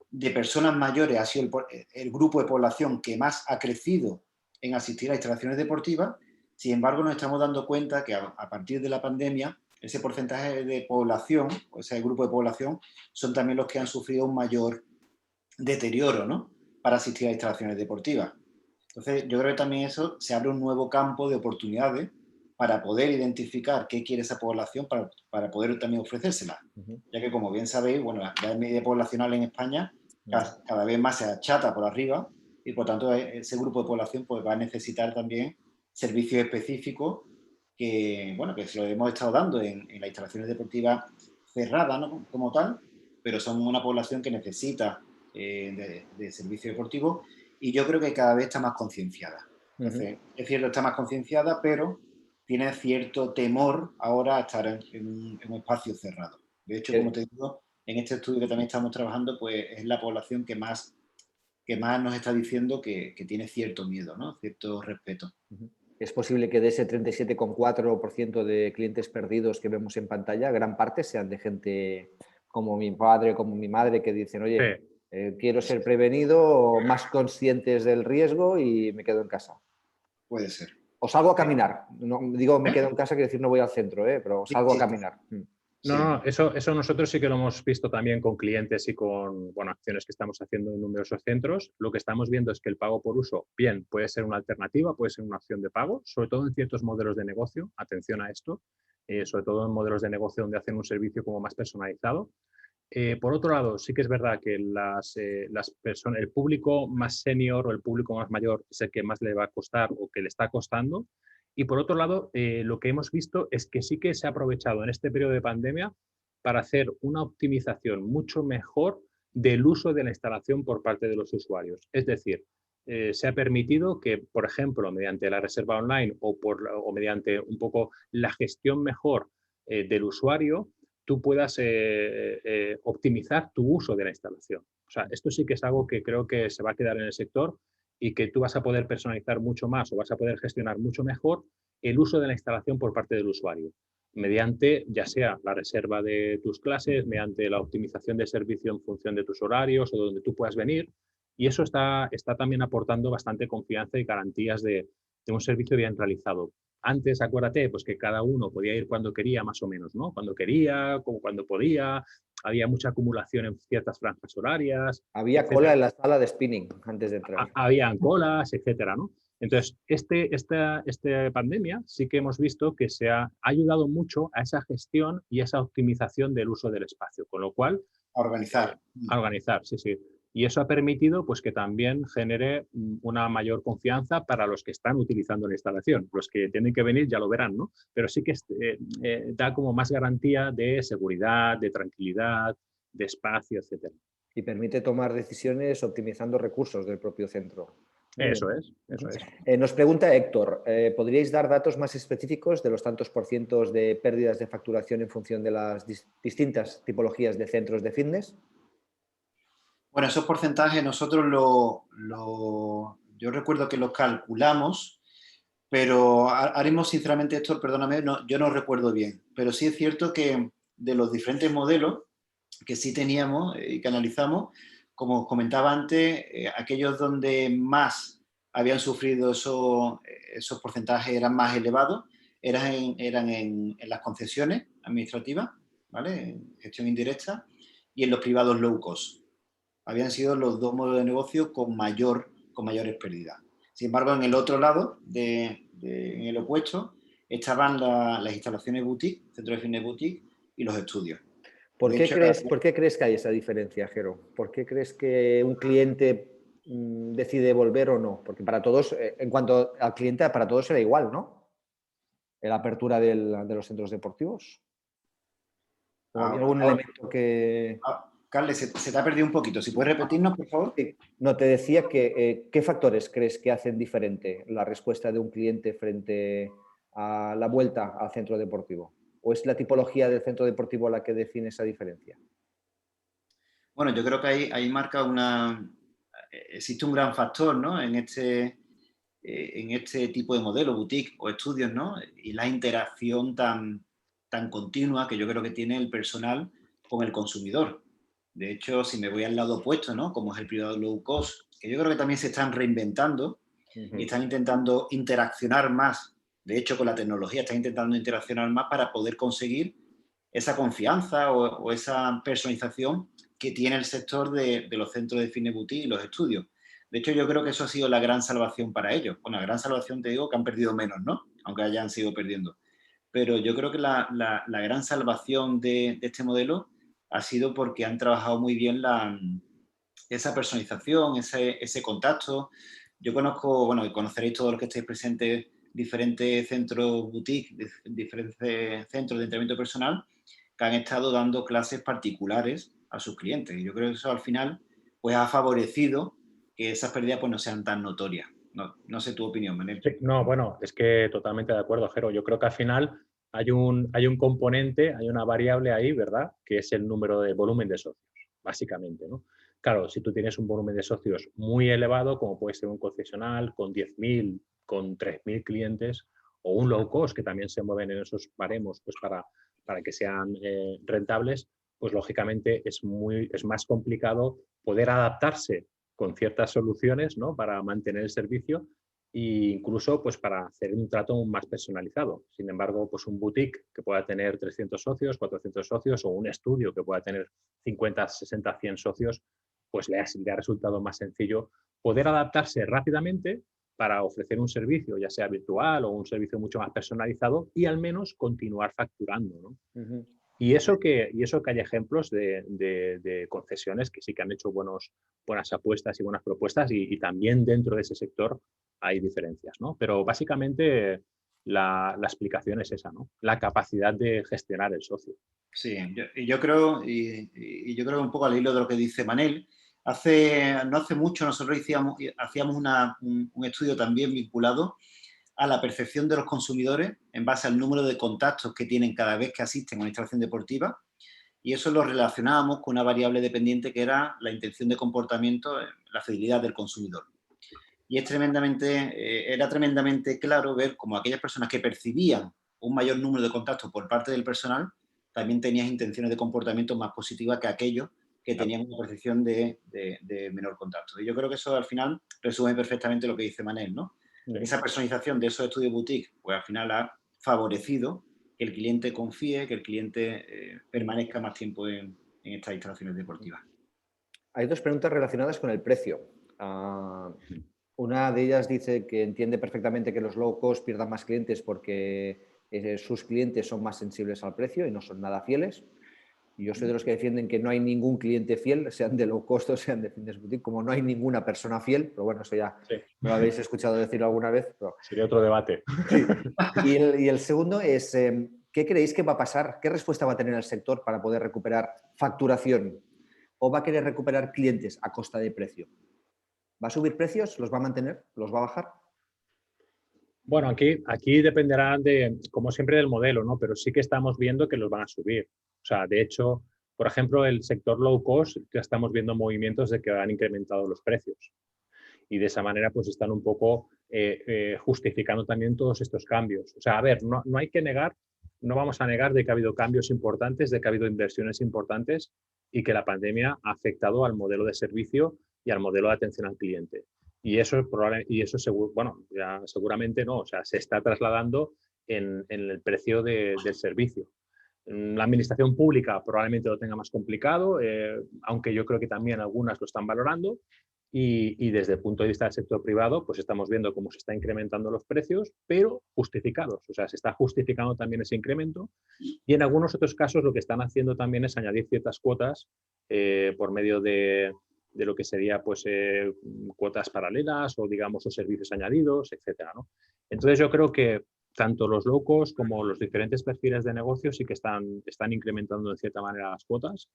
de personas mayores ha sido el grupo de población que más ha crecido en asistir a instalaciones deportivas. Sin embargo, nos estamos dando cuenta que a partir de la pandemia, ese porcentaje de población, o ese grupo de población, son también los que han sufrido un mayor deterioro, ¿no?, para asistir a instalaciones deportivas. Entonces, yo creo que también eso se abre un nuevo campo de oportunidades para poder identificar qué quiere esa población para poder también ofrecérsela. Ya que, como bien sabéis, bueno, la media poblacional en España cada vez más se achata por arriba y, por tanto, ese grupo de población pues, va a necesitar también servicios específicos que, bueno, que se lo hemos estado dando en las instalaciones deportivas cerradas, ¿no?, como tal, pero son una población que necesita de servicio deportivo, y yo creo que cada vez está más concienciada. Entonces, es cierto, está más concienciada, pero tiene cierto temor ahora a estar en un espacio cerrado. De hecho, como te digo, en este estudio que también estamos trabajando, pues es la población que más nos está diciendo que tiene cierto miedo, ¿no?, cierto respeto. Es posible que de ese 37,4% de clientes perdidos que vemos en pantalla, gran parte sean de gente como mi padre, como mi madre, que dicen, oye, quiero ser prevenido, más conscientes del riesgo y me quedo en casa. Puede ser. O salgo a caminar. No digo me quedo en casa, quiere decir no voy al centro, pero salgo a caminar. No, eso nosotros sí que lo hemos visto también con clientes y con acciones que estamos haciendo en numerosos centros. Lo que estamos viendo es que el pago por uso, bien, puede ser una alternativa, puede ser una opción de pago, sobre todo en ciertos modelos de negocio. Atención a esto, sobre todo en modelos de negocio donde hacen un servicio como más personalizado. Por otro lado, sí que es verdad que las personas, el público más senior o el público más mayor es el que más le va a costar o que le está costando. Y por otro lado, lo que hemos visto es que sí que se ha aprovechado en este periodo de pandemia para hacer una optimización mucho mejor del uso de la instalación por parte de los usuarios. Es decir, se ha permitido que, por ejemplo, mediante la reserva online o mediante un poco la gestión mejor del usuario, tú puedas optimizar tu uso de la instalación. O sea, esto sí que es algo que creo que se va a quedar en el sector y que tú vas a poder personalizar mucho más o vas a poder gestionar mucho mejor el uso de la instalación por parte del usuario, mediante ya sea la reserva de tus clases, mediante la optimización de servicio en función de tus horarios o donde tú puedas venir. Y eso está también aportando bastante confianza y garantías de un servicio bien realizado. Antes, acuérdate, pues que cada uno podía ir cuando quería, más o menos, ¿no? Cuando quería, como cuando podía. Había mucha acumulación en ciertas franjas horarias. Había etcétera. Cola en la sala de spinning antes de entrar. Habían colas, etcétera, ¿no? Entonces, esta pandemia sí que hemos visto que se ha ayudado mucho a esa gestión y esa optimización del uso del espacio, con lo cual... A organizar. A organizar, sí, sí. Y eso ha permitido pues, que también genere una mayor confianza para los que están utilizando la instalación. Los que tienen que venir ya lo verán, ¿no? Pero sí que da como más garantía de seguridad, de tranquilidad, de espacio, etcétera. Y permite tomar decisiones optimizando recursos del propio centro. Eso es. Nos pregunta Héctor, ¿podríais dar datos más específicos de los tantos % de pérdidas de facturación en función de las distintas tipologías de centros de fitness? Bueno, esos porcentajes nosotros yo recuerdo que los calculamos, pero ahora mismo, sinceramente, Héctor, perdóname, yo no recuerdo bien. Pero sí es cierto que de los diferentes modelos que sí teníamos y que analizamos, como os comentaba antes, aquellos donde más habían sufrido esos porcentajes eran más elevados, eran en las concesiones administrativas, ¿vale?, en gestión indirecta, y en los privados low cost. Habían sido los dos modelos de negocio con mayores pérdidas. Sin embargo, en el otro lado, en el opuesto, estaban las instalaciones boutique, centros de fitness boutique y los estudios. ¿Por qué crees que hay esa diferencia, Jero? ¿Por qué crees que un cliente decide volver o no? Porque para todos, en cuanto al cliente, para todos era igual, ¿no? La apertura de los centros deportivos. ¿O había algún elemento que...? Carles, se te ha perdido un poquito. ¿Si puedes repetirnos, por favor? Sí. No, te decía que ¿qué factores crees que hacen diferente la respuesta de un cliente frente a la vuelta al centro deportivo? ¿O es la tipología del centro deportivo la que define esa diferencia? Bueno, yo creo que ahí marca existe un gran factor, ¿no? En este tipo de modelo, boutique o estudios, ¿no? Y la interacción tan continua que yo creo que tiene el personal con el consumidor. De hecho, si me voy al lado opuesto, ¿no? Como es el privado low cost, que yo creo que también se están reinventando y están intentando interaccionar más. De hecho, con la tecnología están intentando interaccionar más para poder conseguir esa confianza o esa personalización que tiene el sector de los centros de fitness boutique y los estudios. De hecho, yo creo que eso ha sido la gran salvación para ellos. Bueno, la gran salvación, te digo, que han perdido menos, ¿no? Aunque hayan seguido perdiendo. Pero yo creo que la gran salvación de este modelo ha sido porque han trabajado muy bien esa personalización, ese contacto. Yo conozco, bueno, y conoceréis todos los que estéis presentes, diferentes centros boutique, diferentes centros de entrenamiento personal que han estado dando clases particulares a sus clientes. Y yo creo que eso al final pues ha favorecido que esas pérdidas pues no sean tan notorias. No sé tu opinión, Manel. Sí, no, bueno, es que totalmente de acuerdo, Jero. Yo creo que al final hay un componente, hay una variable ahí, ¿verdad? Que es el número de volumen de socios, básicamente, ¿no? Claro, si tú tienes un volumen de socios muy elevado, como puede ser un concesional con 10.000, con 3.000 clientes, o un low cost, que también se mueven en esos baremos pues para que sean rentables, pues lógicamente es más complicado poder adaptarse con ciertas soluciones, ¿no? Para mantener el servicio e incluso pues, para hacer un trato más personalizado. Sin embargo, pues un boutique que pueda tener 300 socios, 400 socios o un estudio que pueda tener 50, 60, 100 socios, pues le ha resultado más sencillo poder adaptarse rápidamente para ofrecer un servicio, ya sea virtual o un servicio mucho más personalizado y al menos continuar facturando, ¿no? Y eso que hay ejemplos de concesiones que sí que han hecho buenas apuestas y buenas propuestas y también dentro de ese sector hay diferencias, ¿no? Pero básicamente la explicación es esa, ¿no? La capacidad de gestionar el socio. Sí, yo creo, y yo creo un poco al hilo de lo que dice Manel, no hace mucho nosotros hacíamos un estudio también vinculado a la percepción de los consumidores en base al número de contactos que tienen cada vez que asisten a una instalación deportiva, y eso lo relacionábamos con una variable dependiente que era la intención de comportamiento, la fidelidad del consumidor. Y era tremendamente claro ver cómo aquellas personas que percibían un mayor número de contactos por parte del personal también tenían intenciones de comportamiento más positivas que aquellos que tenían una percepción de menor contacto. Y yo creo que eso al final resume perfectamente lo que dice Manel, ¿no? Sí. Esa personalización de esos estudios boutique, pues al final ha favorecido que el cliente confíe, que el cliente permanezca más tiempo en estas instalaciones deportivas. Hay dos preguntas relacionadas con el precio. Una de ellas dice que entiende perfectamente que los low cost pierdan más clientes porque sus clientes son más sensibles al precio y no son nada fieles. Y yo soy de los que defienden que no hay ningún cliente fiel, sean de low cost o sean de fitness boutique, como no hay ninguna persona fiel, pero bueno, eso ya sí. Me lo habéis escuchado decirlo alguna vez. Pero... Sería otro debate. Sí. Y el segundo es, ¿qué creéis que va a pasar? ¿Qué respuesta va a tener el sector para poder recuperar facturación? ¿O va a querer recuperar clientes a costa de precio? ¿Va a subir precios? ¿Los va a mantener? ¿Los va a bajar? Bueno, aquí dependerá como siempre, del modelo, ¿no? Pero sí que estamos viendo que los van a subir. O sea, de hecho, por ejemplo, el sector low cost, ya estamos viendo movimientos de que han incrementado los precios. Y de esa manera, pues están un poco justificando también todos estos cambios. O sea, a ver, no hay que negar, no vamos a negar de que ha habido cambios importantes, de que ha habido inversiones importantes y que la pandemia ha afectado al modelo de servicio y al modelo de atención al cliente. Y eso seguramente no, o sea, se está trasladando en el precio del servicio. La administración pública probablemente lo tenga más complicado, aunque yo creo que también algunas lo están valorando. Y desde el punto de vista del sector privado, pues estamos viendo cómo se está incrementando los precios, pero justificados. O sea, se está justificando también ese incremento. Y en algunos otros casos lo que están haciendo también es añadir ciertas cuotas por medio de lo que sería pues cuotas paralelas o digamos o servicios añadidos, etcétera, ¿no? Entonces yo creo que tanto los low cost como los diferentes perfiles de negocio sí que están incrementando de cierta manera las cuotas.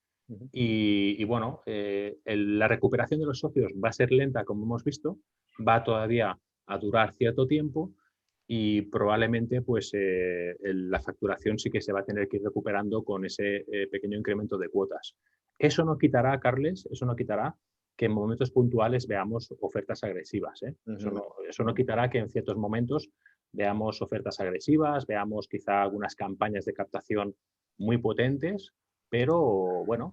Y bueno, la recuperación de los socios va a ser lenta, como hemos visto, va todavía a durar cierto tiempo y probablemente pues, la facturación sí que se va a tener que ir recuperando con ese pequeño incremento de cuotas. Eso no quitará, Carles, eso no quitará que en momentos puntuales veamos ofertas agresivas. Eso no quitará que en ciertos momentos veamos ofertas agresivas, veamos quizá algunas campañas de captación muy potentes, pero bueno,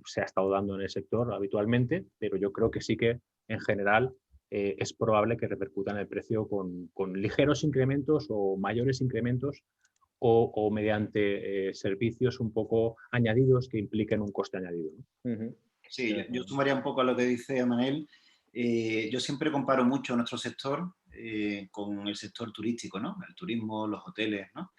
se ha estado dando en el sector habitualmente, pero yo creo que sí que en general es probable que repercuta en el precio con ligeros incrementos o mayores incrementos o mediante servicios un poco añadidos que impliquen un coste añadido, ¿no? Sí, yo sumaría un poco a lo que dice Manel. Yo siempre comparo mucho nuestro sector con el sector turístico, ¿no? El turismo, los hoteles, ¿no?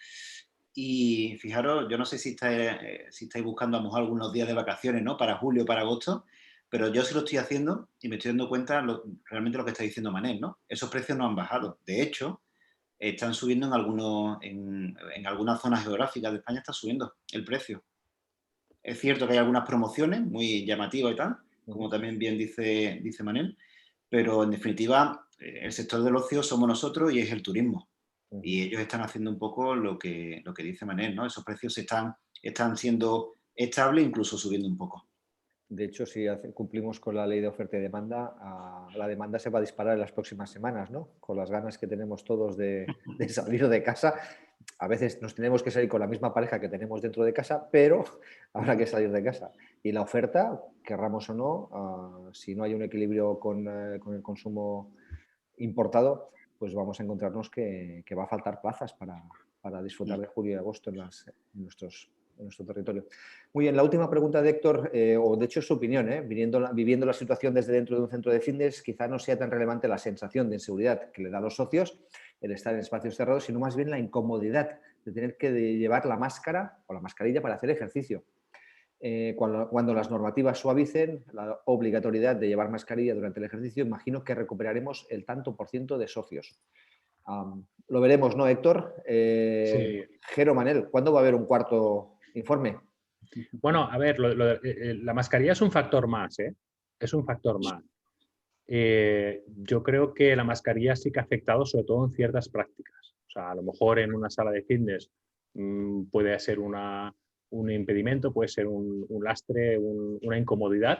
Y fijaros, yo no sé si estáis buscando a lo mejor algunos días de vacaciones, ¿no? Para julio, para agosto, pero yo sí lo estoy haciendo y me estoy dando cuenta realmente lo que está diciendo Manel, ¿no? Esos precios no han bajado. De hecho, están subiendo en algunas zonas geográficas de España, está subiendo el precio. Es cierto que hay algunas promociones muy llamativas y tal, como también bien dice Manel, pero en definitiva el sector del ocio somos nosotros y es el turismo. Y ellos están haciendo un poco lo que dice Manel, ¿no? Esos precios están siendo estables, incluso subiendo un poco. De hecho, si cumplimos con la ley de oferta y demanda, la demanda se va a disparar en las próximas semanas, ¿no? Con las ganas que tenemos todos de salir de casa. A veces nos tenemos que salir con la misma pareja que tenemos dentro de casa, pero habrá que salir de casa. Y la oferta, querramos o no, si no hay un equilibrio con el consumo importado, pues vamos a encontrarnos que va a faltar plazas para disfrutar de julio y agosto en nuestro territorio. Muy bien, la última pregunta de Héctor, o de hecho es su opinión, viviendo la situación desde dentro de un centro de fitness, quizá no sea tan relevante la sensación de inseguridad que le da a los socios el estar en espacios cerrados, sino más bien la incomodidad de tener que llevar la máscara o la mascarilla para hacer ejercicio. Cuando las normativas suavicen la obligatoriedad de llevar mascarilla durante el ejercicio, imagino que recuperaremos el tanto por ciento de socios. Lo veremos, ¿no, Héctor? Sí. Jero, Manel, ¿cuándo va a haber un cuarto informe? Bueno, a ver, la mascarilla es un factor más, ¿eh? Es un factor más. Yo creo que la mascarilla sí que ha afectado sobre todo en ciertas prácticas. O sea, a lo mejor en una sala de fitness puede ser un impedimento, puede ser un lastre, una incomodidad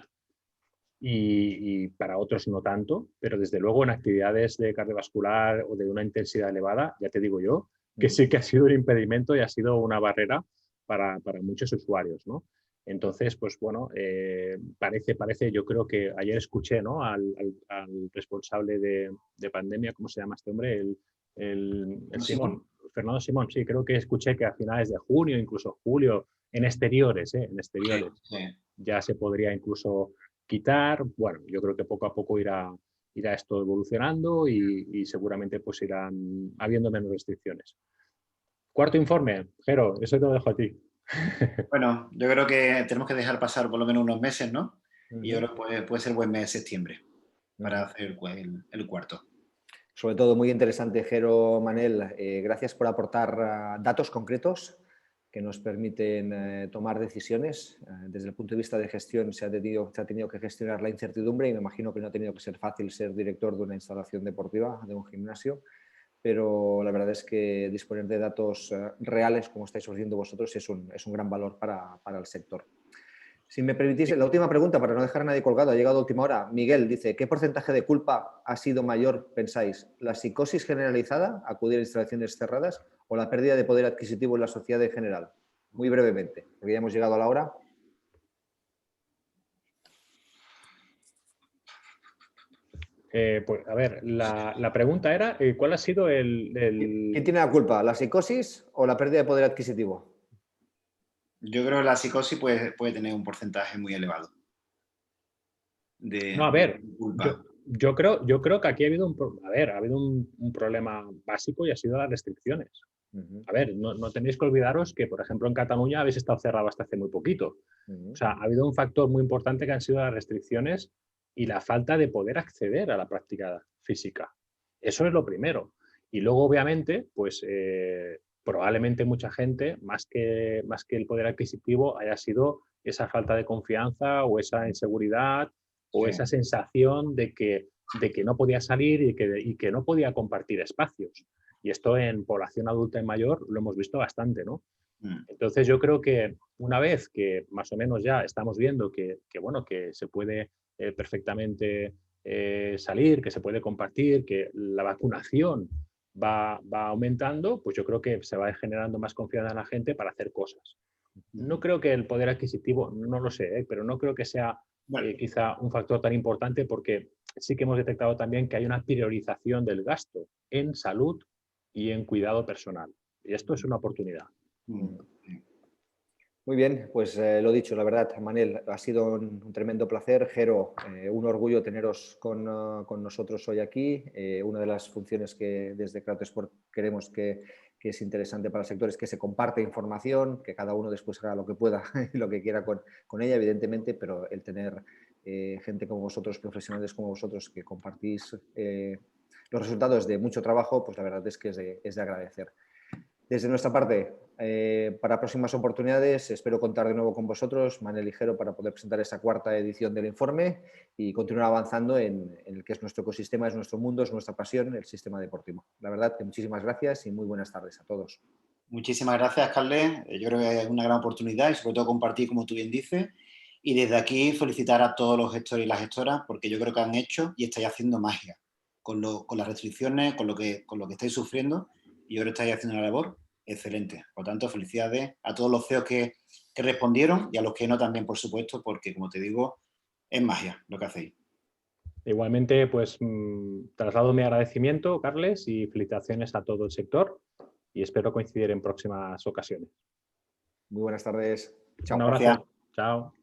y para otros no tanto, pero desde luego en actividades de cardiovascular o de una intensidad elevada, ya te digo yo, que sí que ha sido un impedimento y ha sido una barrera para muchos usuarios, ¿no? Entonces, pues bueno, parece, yo creo que ayer escuché, ¿no?, al responsable de pandemia, ¿cómo se llama este hombre? El Simón, Fernando Simón, sí, creo que escuché que a finales de junio, incluso julio, en exteriores, Sí. ya se podría incluso quitar. Bueno, yo creo que poco a poco irá esto evolucionando y seguramente pues irán habiendo menos restricciones. Cuarto informe, Jero, eso te lo dejo a ti. Bueno, yo creo que tenemos que dejar pasar por lo menos unos meses, ¿no? Y yo creo que puede ser buen mes septiembre para hacer el cuarto. Sobre todo muy interesante, Jero, Manel. Gracias por aportar datos concretos que nos permiten tomar decisiones. Desde el punto de vista de gestión se ha tenido que gestionar la incertidumbre y me imagino que no ha tenido que ser fácil ser director de una instalación deportiva, de un gimnasio, pero la verdad es que disponer de datos reales, como estáis ofreciendo vosotros, es un gran valor para el sector. Si me permitís, la última pregunta, para no dejar a nadie colgado, ha llegado a última hora. Miguel dice, ¿qué porcentaje de culpa ha sido mayor, pensáis? ¿La psicosis generalizada, acudir a instalaciones cerradas, o la pérdida de poder adquisitivo en la sociedad en general? Muy brevemente, porque ya hemos llegado a la hora. Pues a ver, la pregunta era, ¿cuál ha sido ¿Quién tiene la culpa? ¿La psicosis o la pérdida de poder adquisitivo? Yo creo que la psicosis puede tener un porcentaje muy elevado. No, a ver, culpa. yo creo que aquí ha habido un problema básico y ha sido las restricciones. A ver, no tenéis que olvidaros que, por ejemplo, en Cataluña habéis estado cerrado hasta hace muy poquito. O sea, ha habido un factor muy importante que han sido las restricciones y la falta de poder acceder a la práctica física. Eso es lo primero. Y luego, obviamente, pues probablemente mucha gente, más que el poder adquisitivo, haya sido esa falta de confianza o esa inseguridad o esa sensación de que no podía salir y que no podía compartir espacios. Y esto en población adulta y mayor lo hemos visto bastante, ¿no? Entonces yo creo que una vez que más o menos ya estamos viendo que se puede perfectamente salir, que se puede compartir, que la vacunación va aumentando, pues yo creo que se va generando más confianza en la gente para hacer cosas. No creo que el poder adquisitivo, no lo sé, pero no creo que sea quizá un factor tan importante, porque sí que hemos detectado también que hay una priorización del gasto en salud y en cuidado personal. Y esto es una oportunidad. Muy bien, pues lo dicho, la verdad, Manel, ha sido un tremendo placer. Jero, un orgullo teneros con nosotros hoy aquí. Una de las funciones que desde CrowdSport queremos que es interesante para el sector es que se comparte información, que cada uno después haga lo que pueda y lo que quiera con ella, evidentemente, pero el tener gente como vosotros, profesionales como vosotros, que compartís los resultados de mucho trabajo, pues la verdad es que es de agradecer. Desde nuestra parte, para próximas oportunidades, espero contar de nuevo con vosotros, Manel y Jero, para poder presentar esta cuarta edición del informe y continuar avanzando en el que es nuestro ecosistema, es nuestro mundo, es nuestra pasión, el sistema deportivo. La verdad que muchísimas gracias y muy buenas tardes a todos. Muchísimas gracias, Carles. Yo creo que es una gran oportunidad y sobre todo compartir, como tú bien dices. Y desde aquí felicitar a todos los gestores y las gestoras, porque yo creo que han hecho y estáis haciendo magia con las restricciones, con lo que estáis sufriendo. Y yo creo que estáis haciendo una labor excelente. Por lo tanto, felicidades a todos los CEOs que respondieron y a los que no también, por supuesto, porque, como te digo, es magia lo que hacéis. Igualmente, pues traslado mi agradecimiento, Carles, y felicitaciones a todo el sector y espero coincidir en próximas ocasiones. Muy buenas tardes. Chao. Un abrazo. Chao.